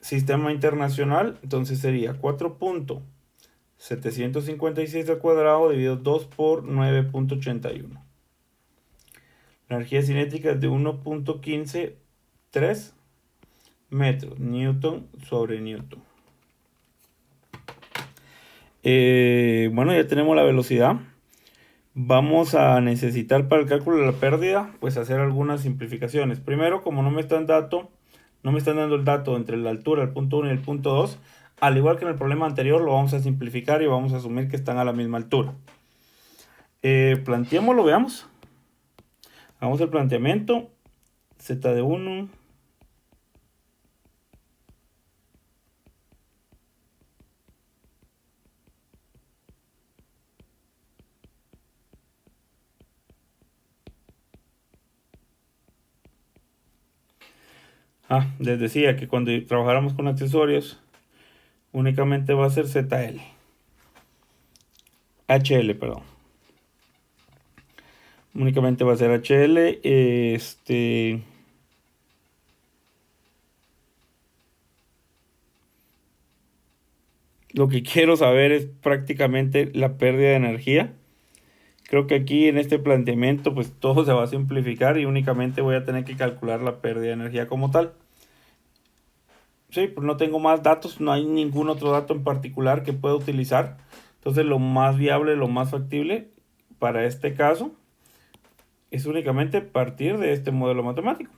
Sistema internacional, entonces sería 4.756 al cuadrado dividido 2 por 9.81. La energía cinética es de 1.153 metros, newton sobre newton. Bueno, ya tenemos la velocidad. Vamos a necesitar para el cálculo de la pérdida, pues hacer algunas simplificaciones. Primero, como no me están dando el dato entre la altura, el punto 1 y el punto 2, al igual que en el problema anterior, lo vamos a simplificar y vamos a asumir que están a la misma altura. Planteémoslo, veamos. Hagamos el planteamiento. Z de 1. Les decía que cuando trabajáramos con accesorios, únicamente va a ser ZL. HL, perdón. Únicamente va a ser HL. Lo que quiero saber es prácticamente la pérdida de energía. Creo que aquí en este planteamiento pues todo se va a simplificar y únicamente voy a tener que calcular la pérdida de energía como tal. Sí, pues no tengo más datos, no hay ningún otro dato en particular que pueda utilizar. Entonces lo más viable, lo más factible para este caso es únicamente partir de este modelo matemático.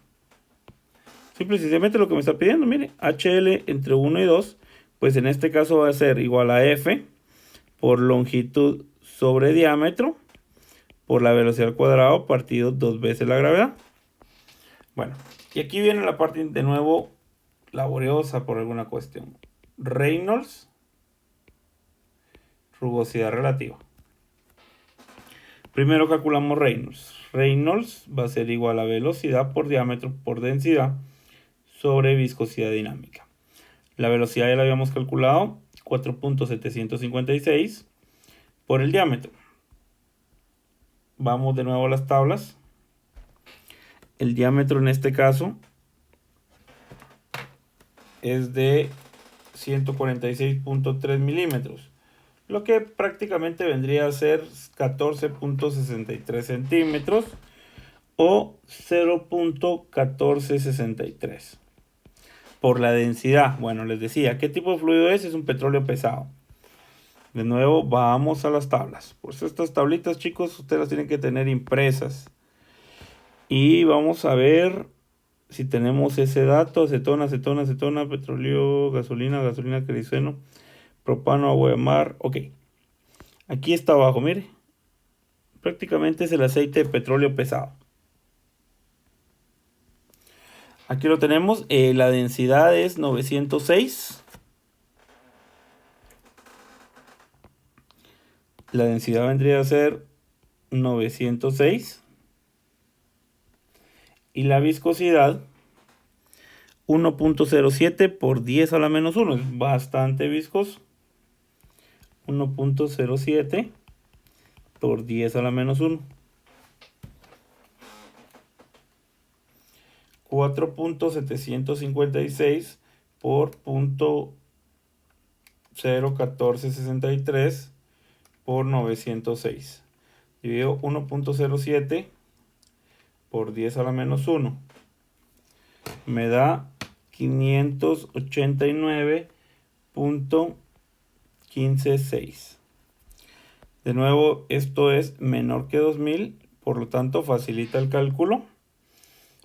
Simple y sencillamente lo que me está pidiendo, mire, HL entre 1 y 2, pues en este caso va a ser igual a F por longitud sobre diámetro por la velocidad al cuadrado partido 2 veces la gravedad. Bueno, y aquí viene la parte de nuevo laboriosa por alguna cuestión. Reynolds, rugosidad relativa. Primero calculamos Reynolds. Reynolds va a ser igual a velocidad por diámetro por densidad sobre viscosidad dinámica. La velocidad ya la habíamos calculado, 4.756 por el diámetro. Vamos de nuevo a las tablas. El diámetro en este caso es de 146.3 milímetros, lo que prácticamente vendría a ser 14.63 centímetros o 0.1463. Por la densidad, bueno, les decía, ¿qué tipo de fluido es? Es un petróleo pesado. De nuevo, vamos a las tablas. Pues estas tablitas, chicos, ustedes las tienen que tener impresas. Y vamos a ver si tenemos ese dato: acetona, acetona, acetona, petróleo, gasolina, gasolina, queroseno, propano, agua de mar. Ok, aquí está abajo, mire. Prácticamente es el aceite de petróleo pesado. Aquí lo tenemos, la densidad es 906. La densidad vendría a ser 906. Y la viscosidad 1.07 por 10 a la menos 1. Es bastante viscoso. 1.07 por 10 a la menos 1. 4.756 por 0.1463 por 906. Divido 1.07 por 10 a la menos 1. Me da 589.156. De nuevo, esto es menor que 2000, por lo tanto facilita el cálculo.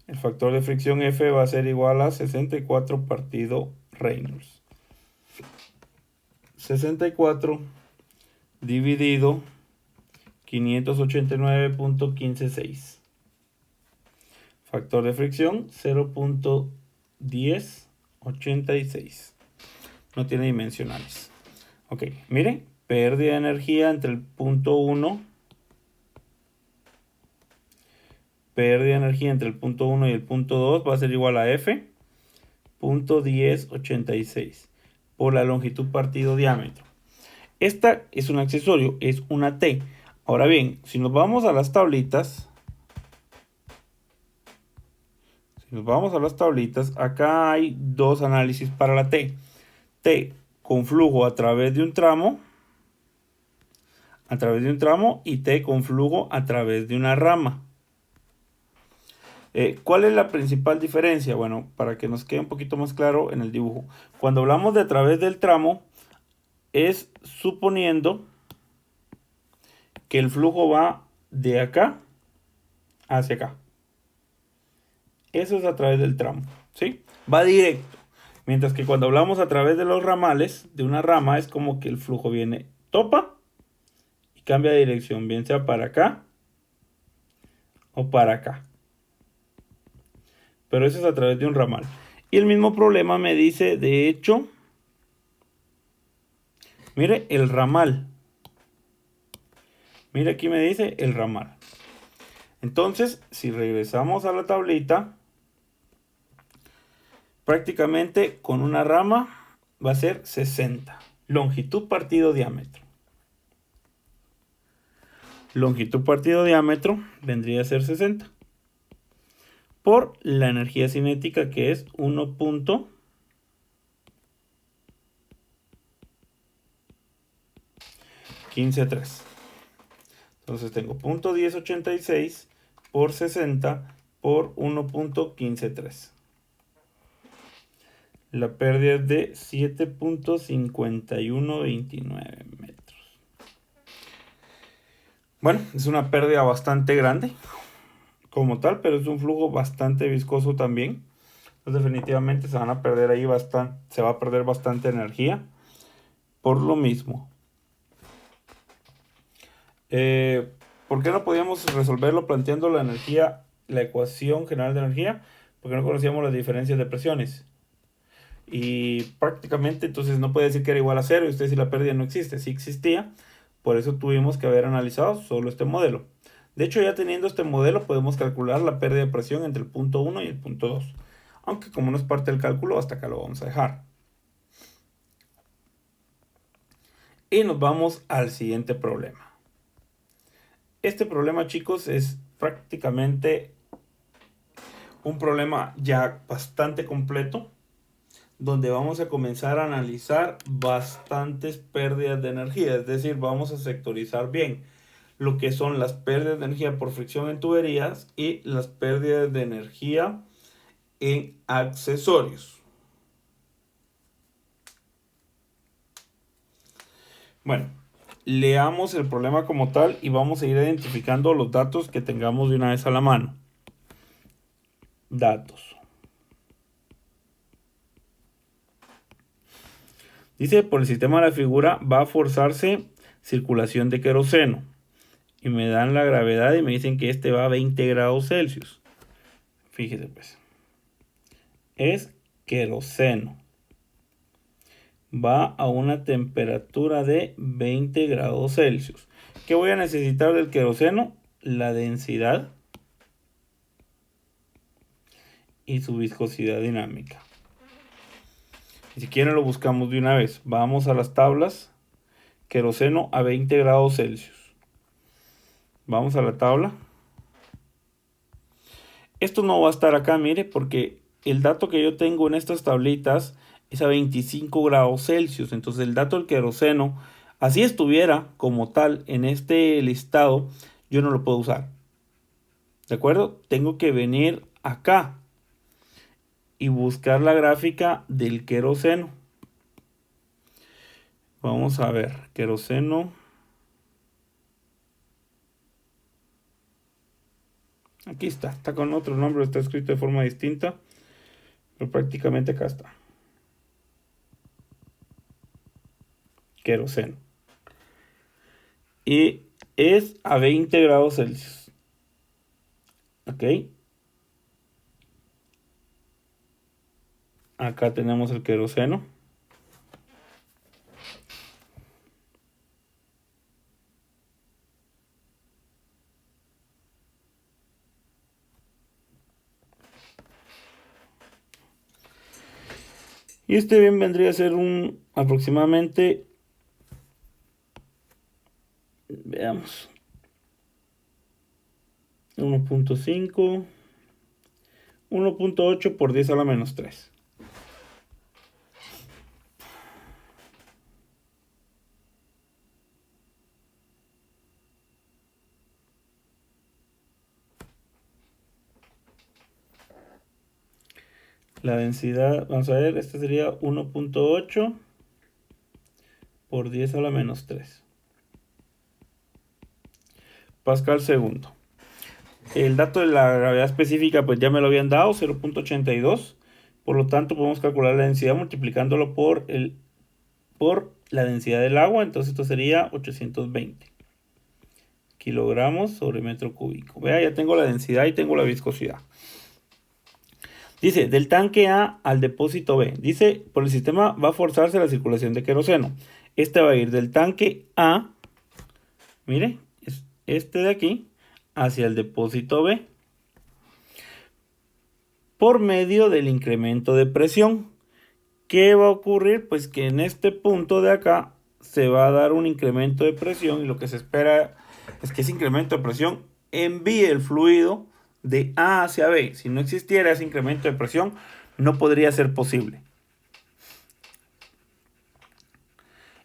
El factor de fricción F va a ser igual a 64 partido Reynolds. 64 dividido 589.156. Factor de fricción 0.1086. No tiene dimensionales. Ok, mire, pérdida de energía entre el punto 1. Pérdida de energía entre el punto 1 y el punto 2 va a ser igual a F.1086 por la longitud partido diámetro. Esta es un accesorio, es una T. Ahora bien, si nos vamos a las tablitas, acá hay dos análisis para la T. T con flujo a través de un tramo, y T con flujo a través de una rama. ¿Cuál es la principal diferencia? Bueno, para que nos quede un poquito más claro en el dibujo. Cuando hablamos de a través del tramo, es suponiendo que el flujo va de acá hacia acá. Eso es a través del tramo, ¿sí? Va directo. Mientras que cuando hablamos a través de los ramales, de una rama, es como que el flujo viene, topa y cambia de dirección, bien sea para acá o para acá. Pero eso es a través de un ramal. Y el mismo problema me dice, de hecho, mire el ramal. Mire aquí me dice el ramal. Entonces, si regresamos a la tablita, prácticamente con una rama va a ser 60. Longitud partido diámetro. Longitud partido diámetro vendría a ser 60. Por la energía cinética, que es 1.153. Entonces tengo 0.1086 por 60 por 1.153. La pérdida es de 7.5129 metros. Bueno, es una pérdida bastante grande como tal, pero es un flujo bastante viscoso también. Entonces definitivamente se van a perder ahí bastante, se va a perder bastante energía por lo mismo. ¿Por qué no podíamos resolverlo planteando la energía, la ecuación general de energía? Porque no conocíamos las diferencias de presiones. Y prácticamente entonces no puede decir que era igual a cero y usted si la pérdida no existe. Sí existía, por eso tuvimos que haber analizado solo este modelo. De hecho, ya teniendo este modelo podemos calcular la pérdida de presión entre el punto 1 y el punto 2. Aunque como no es parte del cálculo, hasta acá lo vamos a dejar. Y nos vamos al siguiente problema. Este problema, chicos, es prácticamente un problema ya bastante completo, donde vamos a comenzar a analizar bastantes pérdidas de energía, es decir, vamos a sectorizar bien lo que son las pérdidas de energía por fricción en tuberías y las pérdidas de energía en accesorios. Bueno, leamos el problema como tal y vamos a ir identificando los datos que tengamos de una vez a la mano. Datos. Dice, por el sistema de la figura va a forzarse circulación de queroseno. Y me dan la gravedad y me dicen que este va a 20 grados Celsius. Fíjese pues. Es queroseno. Va a una temperatura de 20 grados Celsius. ¿Qué voy a necesitar del queroseno? La densidad y su viscosidad dinámica. Y si quieren lo buscamos de una vez. Vamos a las tablas. Queroseno a 20 grados Celsius. Vamos a la tabla. Esto no va a estar acá, mire, porque el dato que yo tengo en estas tablitas es a 25 grados Celsius. Entonces el dato del queroseno, así estuviera como tal en este listado, yo no lo puedo usar. ¿De acuerdo? Tengo que venir acá y buscar la gráfica del queroseno. Vamos a ver, queroseno. Aquí está con otro nombre, está escrito de forma distinta, pero prácticamente acá está. Queroseno. Y es a 20 grados Celsius. ¿Ok? Acá tenemos el queroseno. Y este bien vendría a ser un aproximadamente, veamos, 1.5, 1.8 por 10 a la menos 3. La densidad, vamos a ver, esta sería 1.8 por 10 a la menos 3. Pascal segundo. El dato de la gravedad específica pues ya me lo habían dado, 0.82. Por lo tanto podemos calcular la densidad multiplicándolo por la densidad del agua. Entonces esto sería 820 kilogramos sobre metro cúbico. Vea, ya tengo la densidad y tengo la viscosidad. Dice, del tanque A al depósito B. Dice, por el sistema va a forzarse la circulación de queroseno. Este va a ir del tanque A, mire, es este de aquí, hacia el depósito B, por medio del incremento de presión. ¿Qué va a ocurrir? Pues que en este punto de acá se va a dar un incremento de presión y lo que se espera es que ese incremento de presión envíe el fluido de A hacia B. Si no existiera ese incremento de presión, no podría ser posible.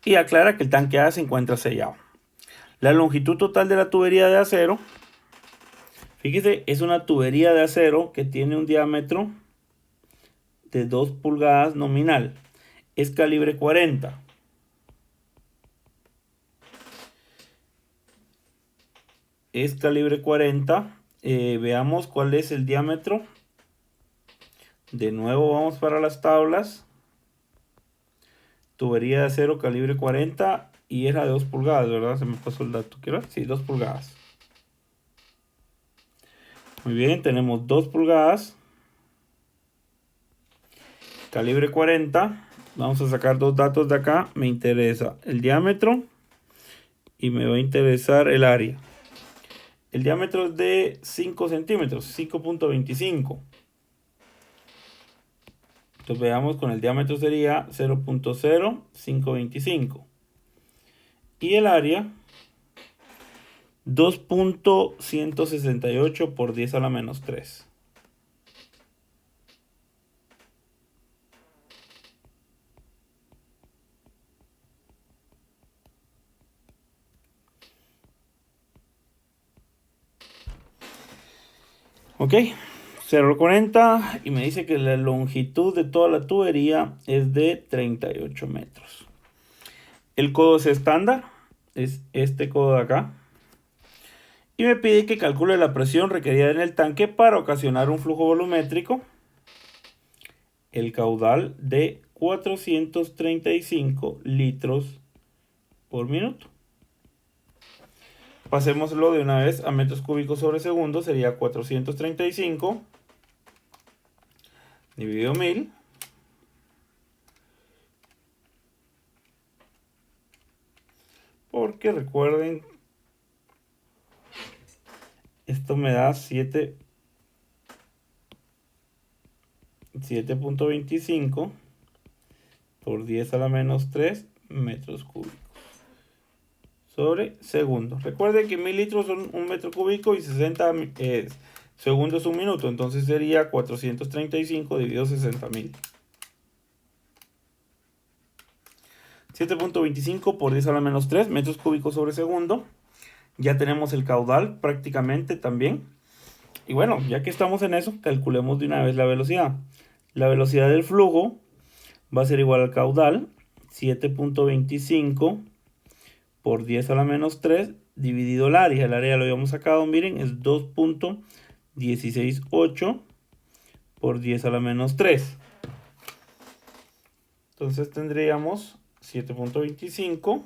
Y aclara que el tanque A se encuentra sellado. La longitud total de la tubería de acero, fíjese, es una tubería de acero que tiene un diámetro de 2 pulgadas nominal. Es calibre 40. Es calibre 40. Veamos cuál es el diámetro. De nuevo vamos para las tablas. Tubería de acero calibre 40 y era de 2 pulgadas, ¿verdad? Se me pasó el dato. ¿Quiero ver? Sí, 2 pulgadas. Muy bien, tenemos 2 pulgadas. Calibre 40. Vamos a sacar dos datos de acá. Me interesa el diámetro y me va a interesar el área. El diámetro es de 5 centímetros, 5.25. Entonces veamos, con el diámetro sería 0.0525. Y el área, 2.168 por 10 a la menos 3. Ok, 0.40 y me dice que la longitud de toda la tubería es de 38 metros. El codo es estándar, es este codo de acá. Y me pide que calcule la presión requerida en el tanque para ocasionar un flujo volumétrico. El caudal de 435 litros por minuto. Pasémoslo de una vez a metros cúbicos sobre segundo. Sería 435 dividido 1000. Porque recuerden, esto me da 7.25 por 10 a la menos 3 metros cúbicos sobre segundo. Recuerden que 1000 litros son un metro cúbico y 60 segundos es un minuto. Entonces sería 435 dividido 60.000. 7.25 por 10 a la menos 3 metros cúbicos sobre segundo. Ya tenemos el caudal prácticamente también. Y bueno, ya que estamos en eso, calculemos de una vez la velocidad. La velocidad del flujo va a ser igual al caudal, 7.25 por 10 a la menos 3 dividido el área. El área lo habíamos sacado, miren, es 2.168 por 10 a la menos 3. Entonces tendríamos 7.25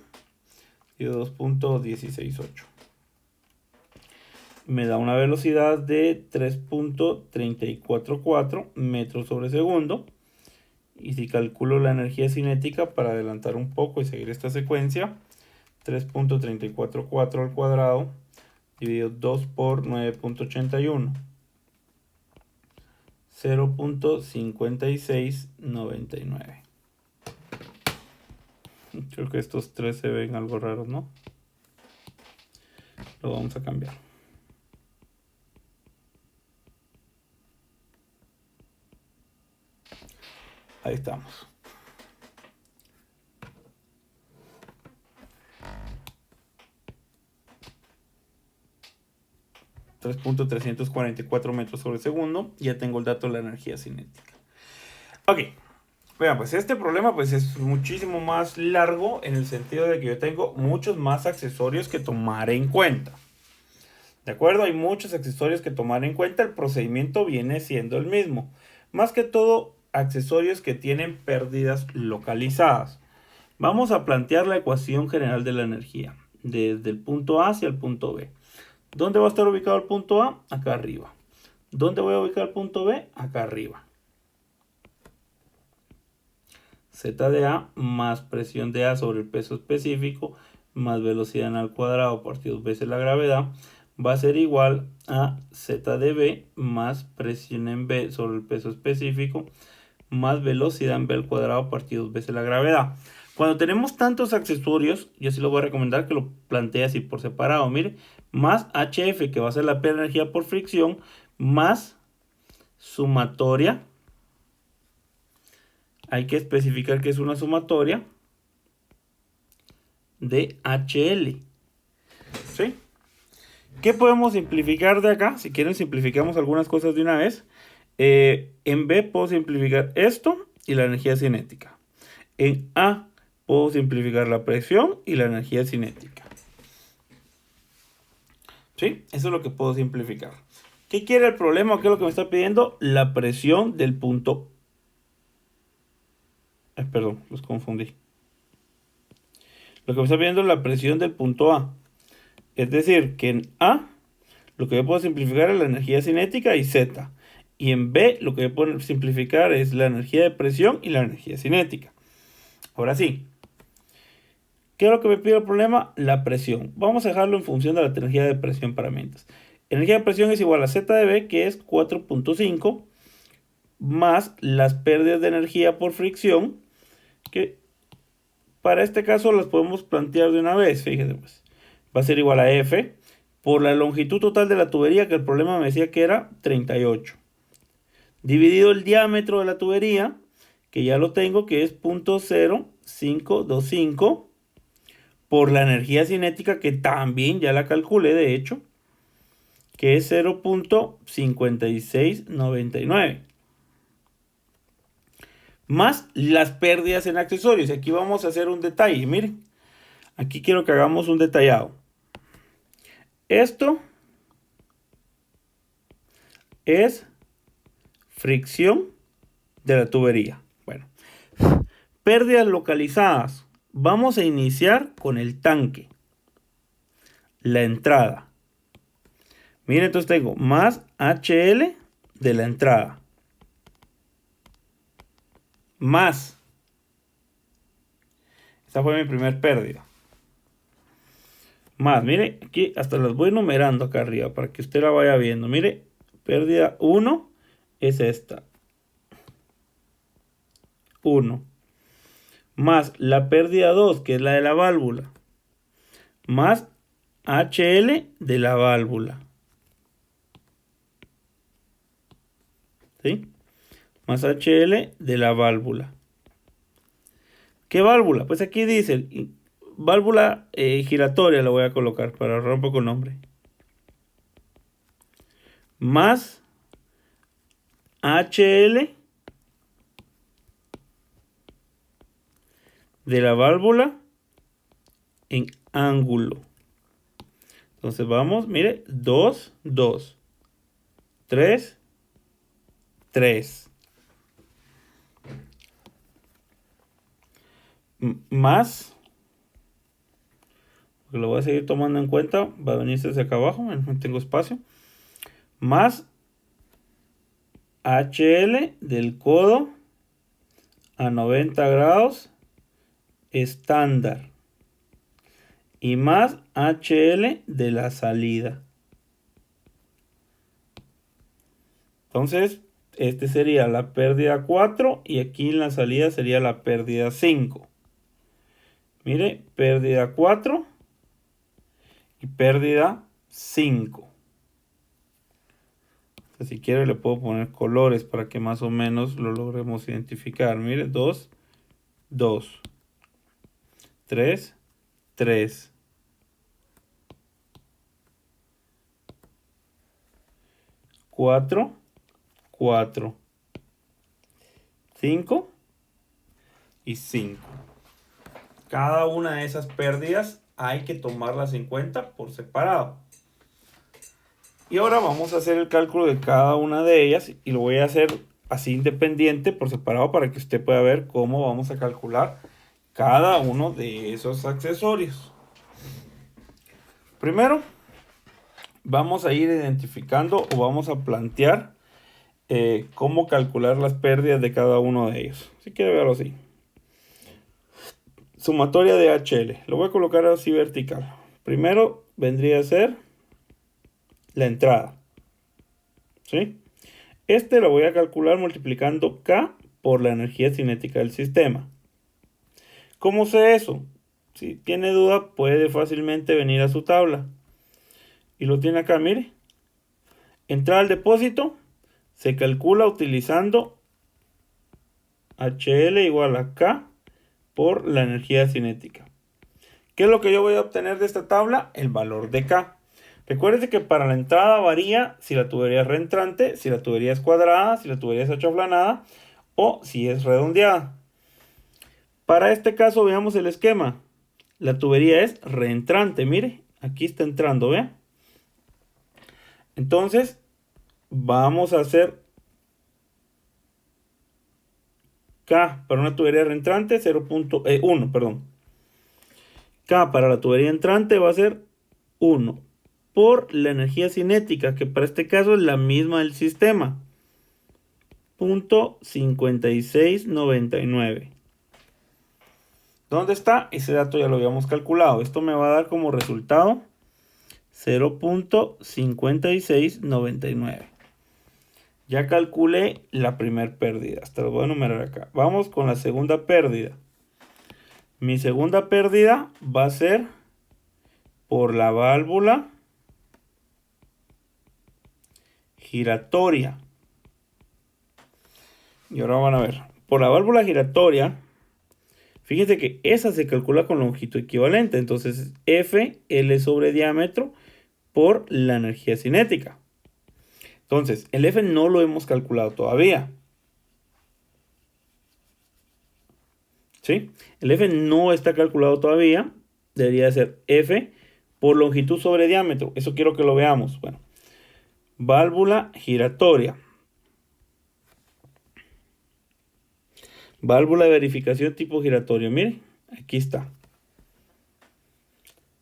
y 2.168. Me da una velocidad de 3.344 metros sobre segundo. Y si calculo la energía cinética para adelantar un poco y seguir esta secuencia, 3.344 al cuadrado dividido 2 por 9.81. 0.5699. Creo que estos tres se ven algo raros, ¿no? Lo vamos a cambiar. Ahí estamos. .344 metros sobre segundo. Ya tengo el dato de la energía cinética. Ok. Vean, pues este problema pues es muchísimo más largo en el sentido de que yo tengo muchos más accesorios que tomar en cuenta. ¿De acuerdo? Hay muchos accesorios que tomar en cuenta. El procedimiento viene siendo el mismo. Más que todo, accesorios que tienen pérdidas localizadas. Vamos a plantear la ecuación general de la energía. Desde el punto A hacia el punto B. ¿Dónde va a estar ubicado el punto A? Acá arriba. ¿Dónde voy a ubicar el punto B? Acá arriba. Z de A más presión de A sobre el peso específico más velocidad en al cuadrado partido 2 veces la gravedad va a ser igual a Z de B más presión en B sobre el peso específico más velocidad en B al cuadrado partido 2 veces la gravedad. Cuando tenemos tantos accesorios, yo sí lo voy a recomendar que lo plantee así por separado. Mire, más HF, que va a ser la pérdida de energía por fricción, más sumatoria. Hay que especificar que es una sumatoria de HL. ¿sí? ¿Qué podemos simplificar de acá? Si quieren simplificamos algunas cosas de una vez. En B puedo simplificar esto y la energía cinética. En A puedo simplificar la presión y la energía cinética. ¿Sí? Eso es lo que puedo simplificar. ¿Qué quiere el problema? ¿Qué es lo que me está pidiendo? La presión del punto. Perdón, los confundí. Lo que me está pidiendo es la presión del punto A. Es decir, que en A lo que yo puedo simplificar es la energía cinética y Z. Y en B lo que yo puedo simplificar es la energía de presión y la energía cinética. Ahora sí. ¿Qué es lo que me pide el problema? La presión. Vamos a dejarlo en función de la energía de presión para mientras. Energía de presión es igual a Z de B, que es 4.5, más las pérdidas de energía por fricción, que para este caso las podemos plantear de una vez. Fíjense, pues. Va a ser igual a F por la longitud total de la tubería, que el problema me decía que era 38. Dividido el diámetro de la tubería, que ya lo tengo, que es 0.0525, por la energía cinética, que también ya la calculé, de hecho, que es 0.5699. Más las pérdidas en accesorios. Aquí vamos a hacer un detalle, miren. Aquí quiero que hagamos un detallado. Esto es fricción de la tubería. Bueno, pérdidas localizadas. Vamos a iniciar con el tanque. La entrada. Miren, entonces tengo más HL de la entrada. Más. Esta fue mi primer pérdida. Más, mire, aquí hasta las voy numerando acá arriba para que usted la vaya viendo. Mire, pérdida 1 es esta. 1. Más la pérdida 2, que es la de la válvula. Más HL de la válvula. ¿Sí? Más HL de la válvula. ¿Qué válvula? Pues aquí dice válvula giratoria, la voy a colocar para ahorrar un poco el nombre. Más HL de la válvula en ángulo. Entonces vamos, mire, 2, 2, 3, 3. Más, porque lo voy a seguir tomando en cuenta, va a venirse hacia acá abajo, no tengo espacio. Más HL del codo a 90 grados estándar. Y más HL de la salida. Entonces, este sería la pérdida 4 y aquí en la salida sería la pérdida 5. Mire, pérdida 4 y pérdida 5. Si quiere le puedo poner colores para que más o menos lo logremos identificar. Mire, 2, 2, 3, 3. 4, 4, 5 y 5. Cada una de esas pérdidas hay que tomarlas en cuenta por separado. Y ahora vamos a hacer el cálculo de cada una de ellas y lo voy a hacer así independiente por separado para que usted pueda ver cómo vamos a calcular cada uno de esos accesorios. Primero, vamos a ir identificando o vamos a plantear cómo calcular las pérdidas de cada uno de ellos. Si quiere verlo así. Sumatoria de HL. Lo voy a colocar así vertical. Primero vendría a ser la entrada. ¿Sí? Este lo voy a calcular multiplicando K por la energía cinética del sistema. ¿Cómo sé eso? Si tiene duda, puede fácilmente venir a su tabla. Y lo tiene acá, mire. Entrada al depósito se calcula utilizando HL igual a K por la energía cinética. ¿Qué es lo que yo voy a obtener de esta tabla? El valor de K. Recuerde que para la entrada varía si la tubería es reentrante, si la tubería es cuadrada, si la tubería es achaflanada o si es redondeada. Para este caso veamos el esquema. La tubería es reentrante, mire, aquí está entrando, ¿ve? Entonces, vamos a hacer K para una tubería reentrante 0.1, perdón. K para la tubería entrante va a ser 1 por la energía cinética, que para este caso es la misma del sistema. 0.5699. ¿Dónde está? Ese dato ya lo habíamos calculado. Esto me va a dar como resultado 0.5699. Ya calculé la primera pérdida. Hasta lo voy a enumerar acá. Vamos con la segunda pérdida. Mi segunda pérdida va a ser por la válvula giratoria. Y ahora van a ver. Por la válvula giratoria, fíjense que esa se calcula con longitud equivalente. Entonces, F, L sobre diámetro por la energía cinética. Entonces, el F no lo hemos calculado todavía. ¿Sí? El F no está calculado todavía. Debería ser F por longitud sobre diámetro. Eso quiero que lo veamos. Bueno, válvula giratoria. Válvula de verificación tipo giratorio. Miren, aquí está.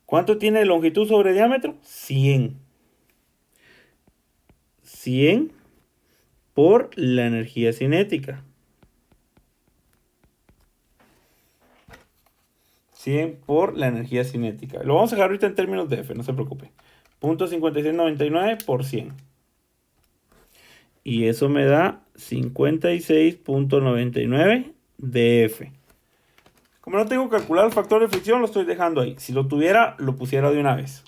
¿Cuánto tiene de longitud sobre diámetro? 100. 100 por la energía cinética. 100 por la energía cinética. Lo vamos a dejar ahorita en términos de F, no se preocupe. 0.5699 por 100. Y eso me da 56.99 de F. Como no tengo calculado el factor de fricción, lo estoy dejando ahí. Si lo tuviera, lo pusiera de una vez.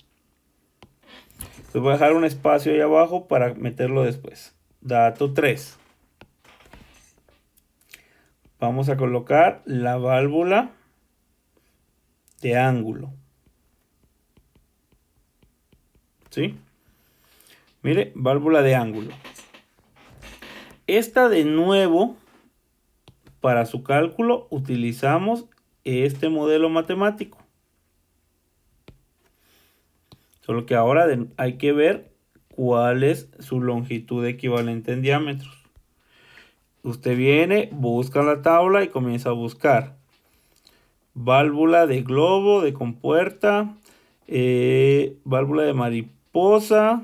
Les voy a dejar un espacio ahí abajo para meterlo después. Dato 3. Vamos a colocar la válvula de ángulo. ¿Sí? Mire, válvula de ángulo. Esta de nuevo, para su cálculo, utilizamos este modelo matemático. Solo que ahora hay que ver cuál es su longitud equivalente en diámetros. Usted viene, busca la tabla y comienza a buscar válvula de globo, de compuerta, válvula de mariposa.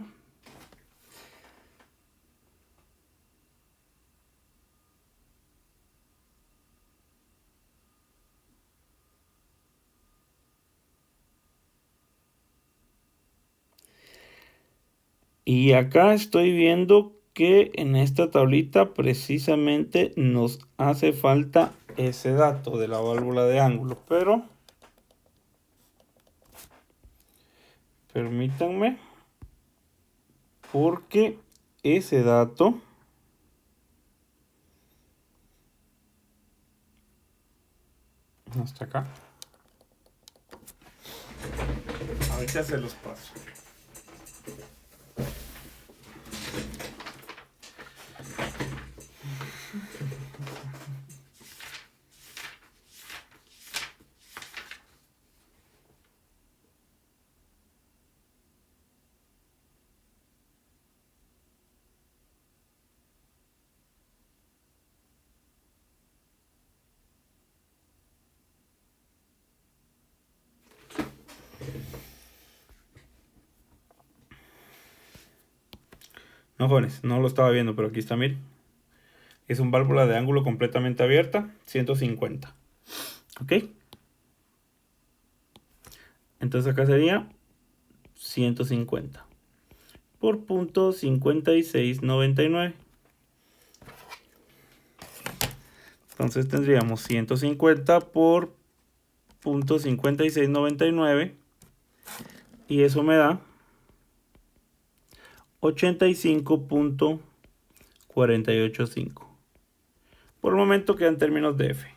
Y acá estoy viendo que en esta tablita precisamente nos hace falta ese dato de la válvula de ángulo, pero permítanme, porque ese dato hasta acá. Ahorita se los paso. No, jóvenes, no lo estaba viendo, pero aquí está, miren. Es un válvula de ángulo completamente abierta, 150. ¿Ok? Entonces acá sería 150 por punto 5699. Entonces tendríamos 150 por punto 5699 y eso me da 85.485. Por el momento quedan términos de F.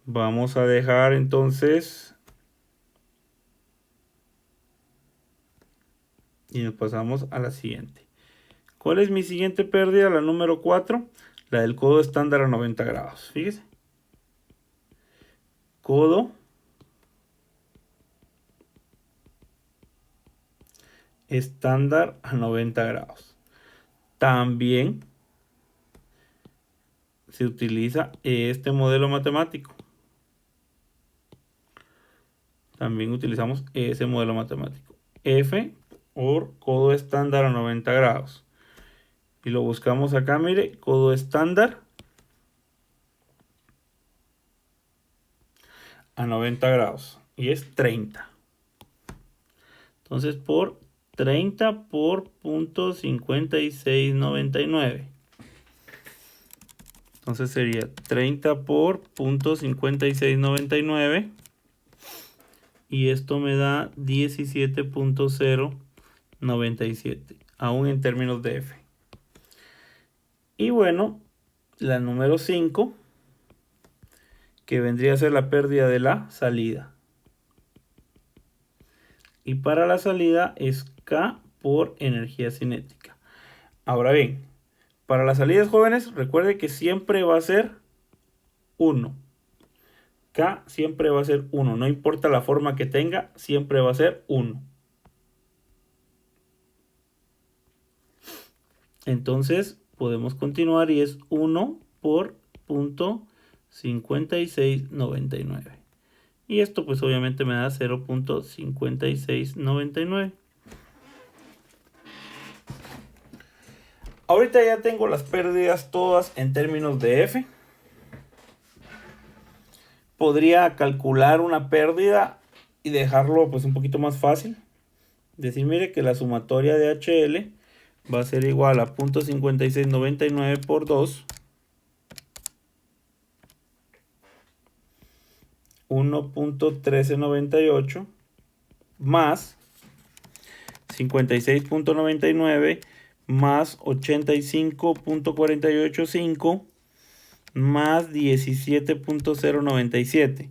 Vamos a dejar entonces Y nos pasamos a la siguiente. ¿Cuál es mi siguiente pérdida? La número 4. La del codo estándar a 90 grados. Fíjese. Codo estándar a 90 grados. También se utiliza este modelo matemático. También utilizamos ese modelo matemático. F por codo estándar a 90 grados. Y lo buscamos acá, mire, codo estándar a 90 grados. Y es 30. Entonces por 30 por .5699. Entonces sería 30 por .5699. Y esto me da 17.097. Aún en términos de F. Y bueno, la número 5, que vendría a ser la pérdida de la salida. Y para la salida es K por energía cinética. Ahora bien, para las salidas, jóvenes, recuerde que siempre va a ser 1. K siempre va a ser 1. No importa la forma que tenga, siempre va a ser 1. Entonces podemos continuar y es 1 por .5699. Y esto pues obviamente me da 0.5699. Ahorita ya tengo las pérdidas todas en términos de F. Podría calcular una pérdida y dejarlo pues un poquito más fácil. Decir, mire que la sumatoria de HL va a ser igual a .5699 por 2. 1.1398 más 56.99 más 85.485 más 17.097.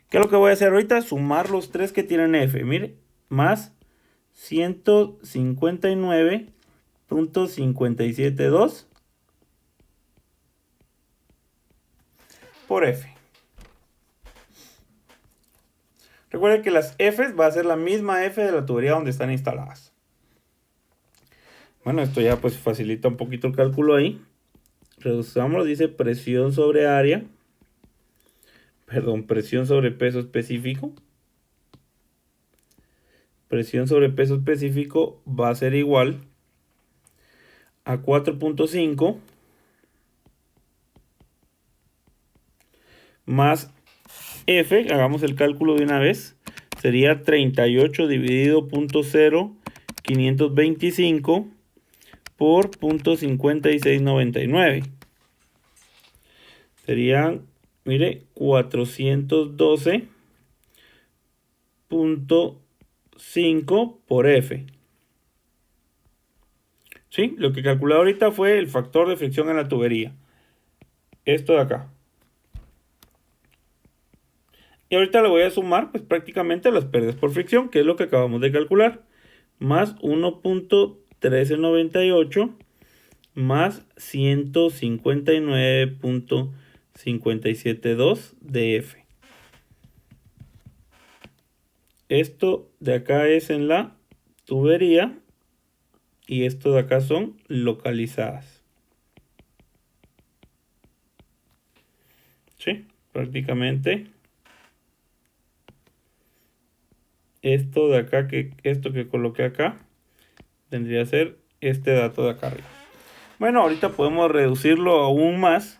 ¿Qué es lo que voy a hacer ahorita? Sumar los tres que tienen F. Mire, más 159.572 por F. Recuerden que las Fs va a ser la misma F de la tubería donde están instaladas. Bueno, esto ya pues facilita un poquito el cálculo ahí. Reduzcamos, dice presión sobre área. Perdón, presión sobre peso específico. Presión sobre peso específico va a ser igual a 4.5 más F, hagamos el cálculo de una vez, sería 38 dividido 0.525 por .5699. Serían, mire, 412.5 por F. ¿Sí? Lo que calculé ahorita fue el factor de fricción en la tubería. Esto de acá. Y ahorita le voy a sumar pues prácticamente las pérdidas por fricción, que es lo que acabamos de calcular. Más 1.1398 más 159.572 de F. Esto de acá es en la tubería y esto de acá son localizadas. ¿Sí? Prácticamente esto de acá, esto que coloqué acá, tendría que ser este dato de acá arriba. Bueno, ahorita podemos reducirlo aún más.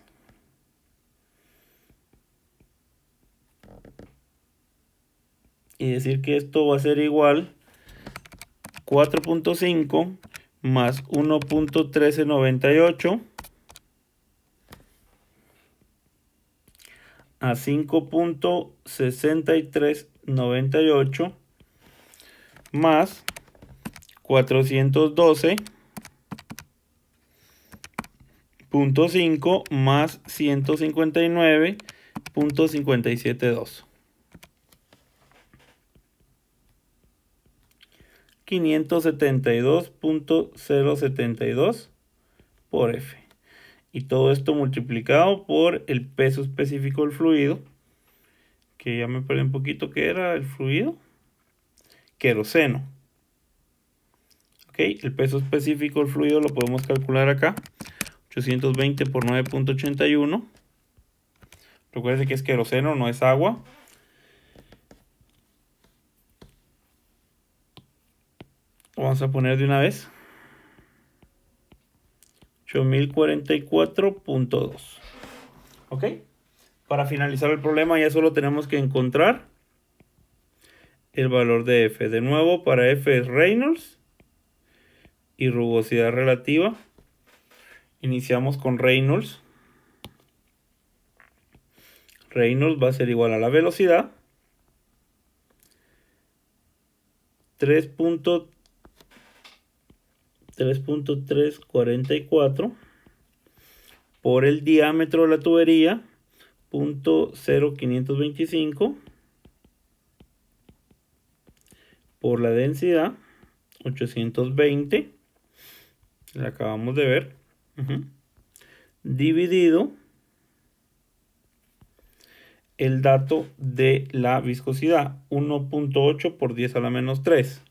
Y decir que esto va a ser igual 4.5 más 1.1398 a 5.6398 más 412.5 más 159.572. 572.072 por F. Y todo esto multiplicado por el peso específico del fluido, que ya me perdí un poquito, ¿qué era el fluido? Queroseno. Ok, el peso específico del fluido lo podemos calcular acá. 820 por 9.81. Recuerden que es queroseno, no es agua. Vamos a poner de una vez 8044.2. Ok, para finalizar el problema ya solo tenemos que encontrar el valor de F. De nuevo, para F es Reynolds y rugosidad relativa. Iniciamos con Reynolds. Reynolds va a ser igual a la velocidad 3.344 por el diámetro de la tubería 0.0525 por la densidad 820, la acabamos de ver, dividido el dato de la viscosidad 1.8 por 10 a la menos 3.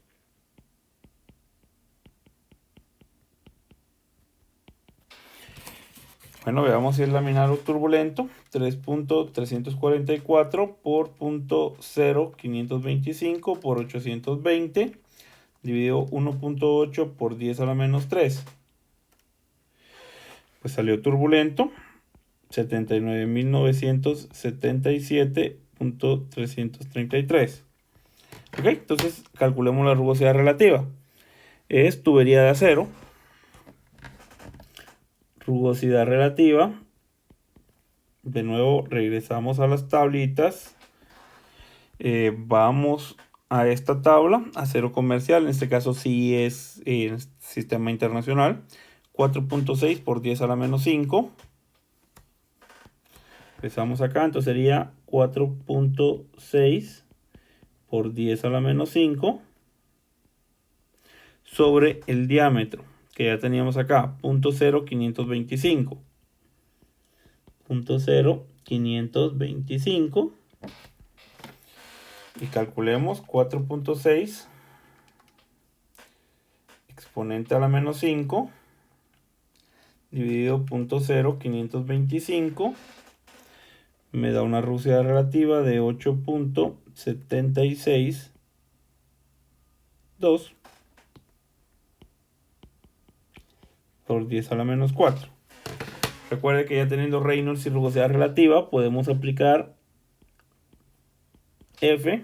Bueno, veamos si es laminar o turbulento. 3.344 por 0.525 por 820 dividido 1.8 por 10 a la menos 3. Pues salió turbulento 79.977.333. Ok, entonces calculemos la rugosidad relativa. Es tubería de acero. Rugosidad relativa. De nuevo regresamos a las tablitas. Vamos a esta tabla, acero comercial. En este caso sí es sistema internacional. 4.6 por 10 a la menos 5. Empezamos acá, entonces sería 4.6 por 10 a la menos 5 sobre el diámetro que ya teníamos acá, 0.0525. 0.525 y calculemos 4.6 exponente a la menos 5 dividido 0.0525 me da una rugosidad relativa de 8.762 por 10 a la menos 4. Recuerde que ya teniendo Reynolds y rugosidad relativa podemos aplicar F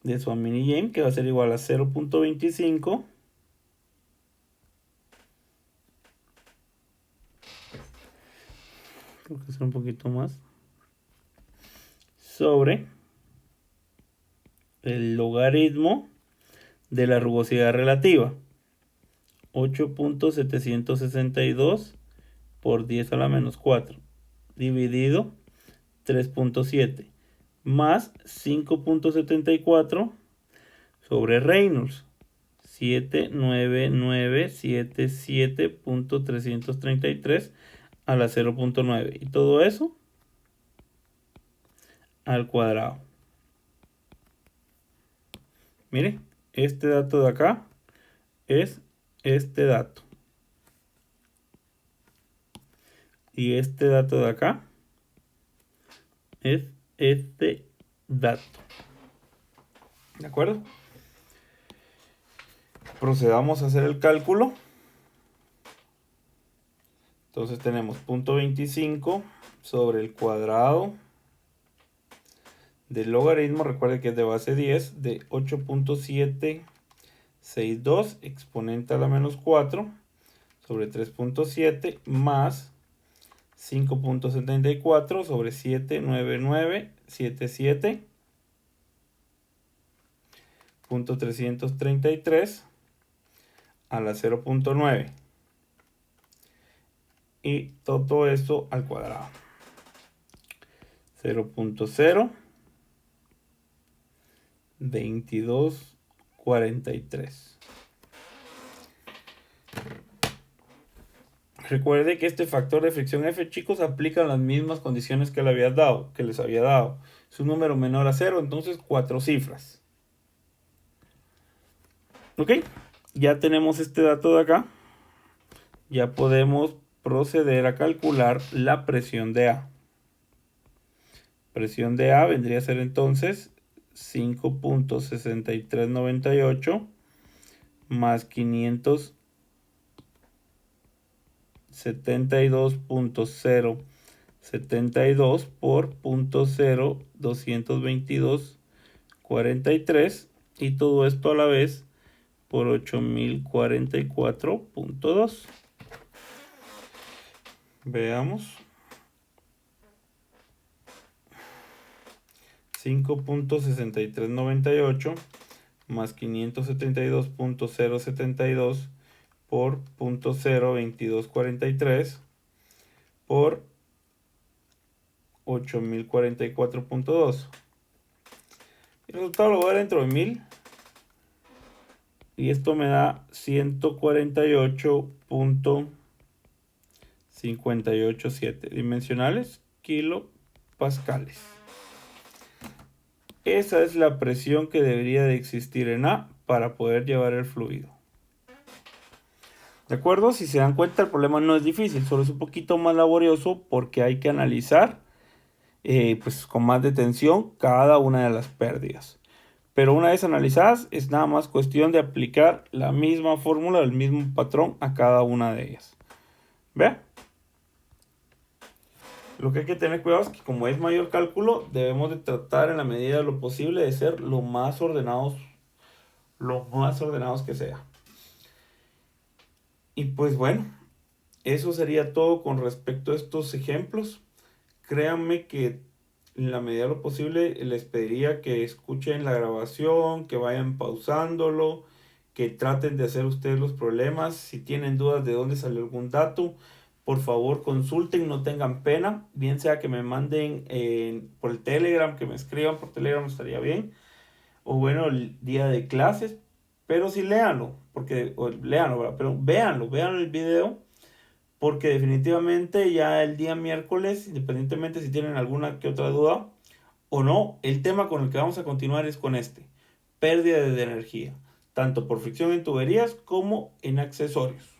de Swamin y James, que va a ser igual a 0.25 creo que será un poquito más sobre el logaritmo de la rugosidad relativa 8.762 por 10 a la menos 4 dividido 3.7 más 5.74 sobre Reynolds 79977.333 a la 0.9 y todo eso al cuadrado. Mire, este dato de acá es este dato y este dato de acá es este dato. ¿De acuerdo? Procedamos a hacer el cálculo. Entonces tenemos 0.25 sobre el cuadrado del logaritmo, recuerde que es de base 10, de 8.762 exponente a la menos 4 sobre 3.7 más 5.74 sobre 79977.333 a la 0.9 y todo esto al cuadrado. 0.0 22 43. Recuerde que este factor de fricción F, chicos, aplica las mismas condiciones que les había dado. Es un número menor a 0, entonces 4 cifras. Ok, ya tenemos este dato de acá. Ya podemos proceder a calcular la presión de A. Presión de A vendría a ser entonces 5.6398 más 572.072 por 0.022243 y todo esto a la vez por 8044.2. Veamos. 5.6398 más 572.072 por 0.2243 por 8044.2. El resultado lo voy a dar dentro de 1000 y esto me da 148.587 dimensionales kilopascales. Esa es la presión que debería de existir en A para poder llevar el fluido. ¿De acuerdo? Si se dan cuenta, el problema no es difícil, solo es un poquito más laborioso porque hay que analizar pues con más detención cada una de las pérdidas. Pero una vez analizadas, es nada más cuestión de aplicar la misma fórmula, el mismo patrón a cada una de ellas. ¿Ve? Lo que hay que tener cuidado es que como es mayor cálculo, debemos de tratar en la medida de lo posible de ser lo más ordenados que sea. Y pues bueno, eso sería todo con respecto a estos ejemplos. Créanme que en la medida de lo posible les pediría que escuchen la grabación, que vayan pausándolo, que traten de hacer ustedes los problemas. Si tienen dudas de dónde salió algún dato, por favor consulten, no tengan pena, bien sea que me manden por el Telegram, que me escriban por Telegram estaría bien, o bueno, el día de clases, pero sí léanlo, ¿verdad? Pero véanlo el video, porque definitivamente ya el día miércoles, independientemente si tienen alguna que otra duda o no, el tema con el que vamos a continuar es con pérdida de energía, tanto por fricción en tuberías como en accesorios.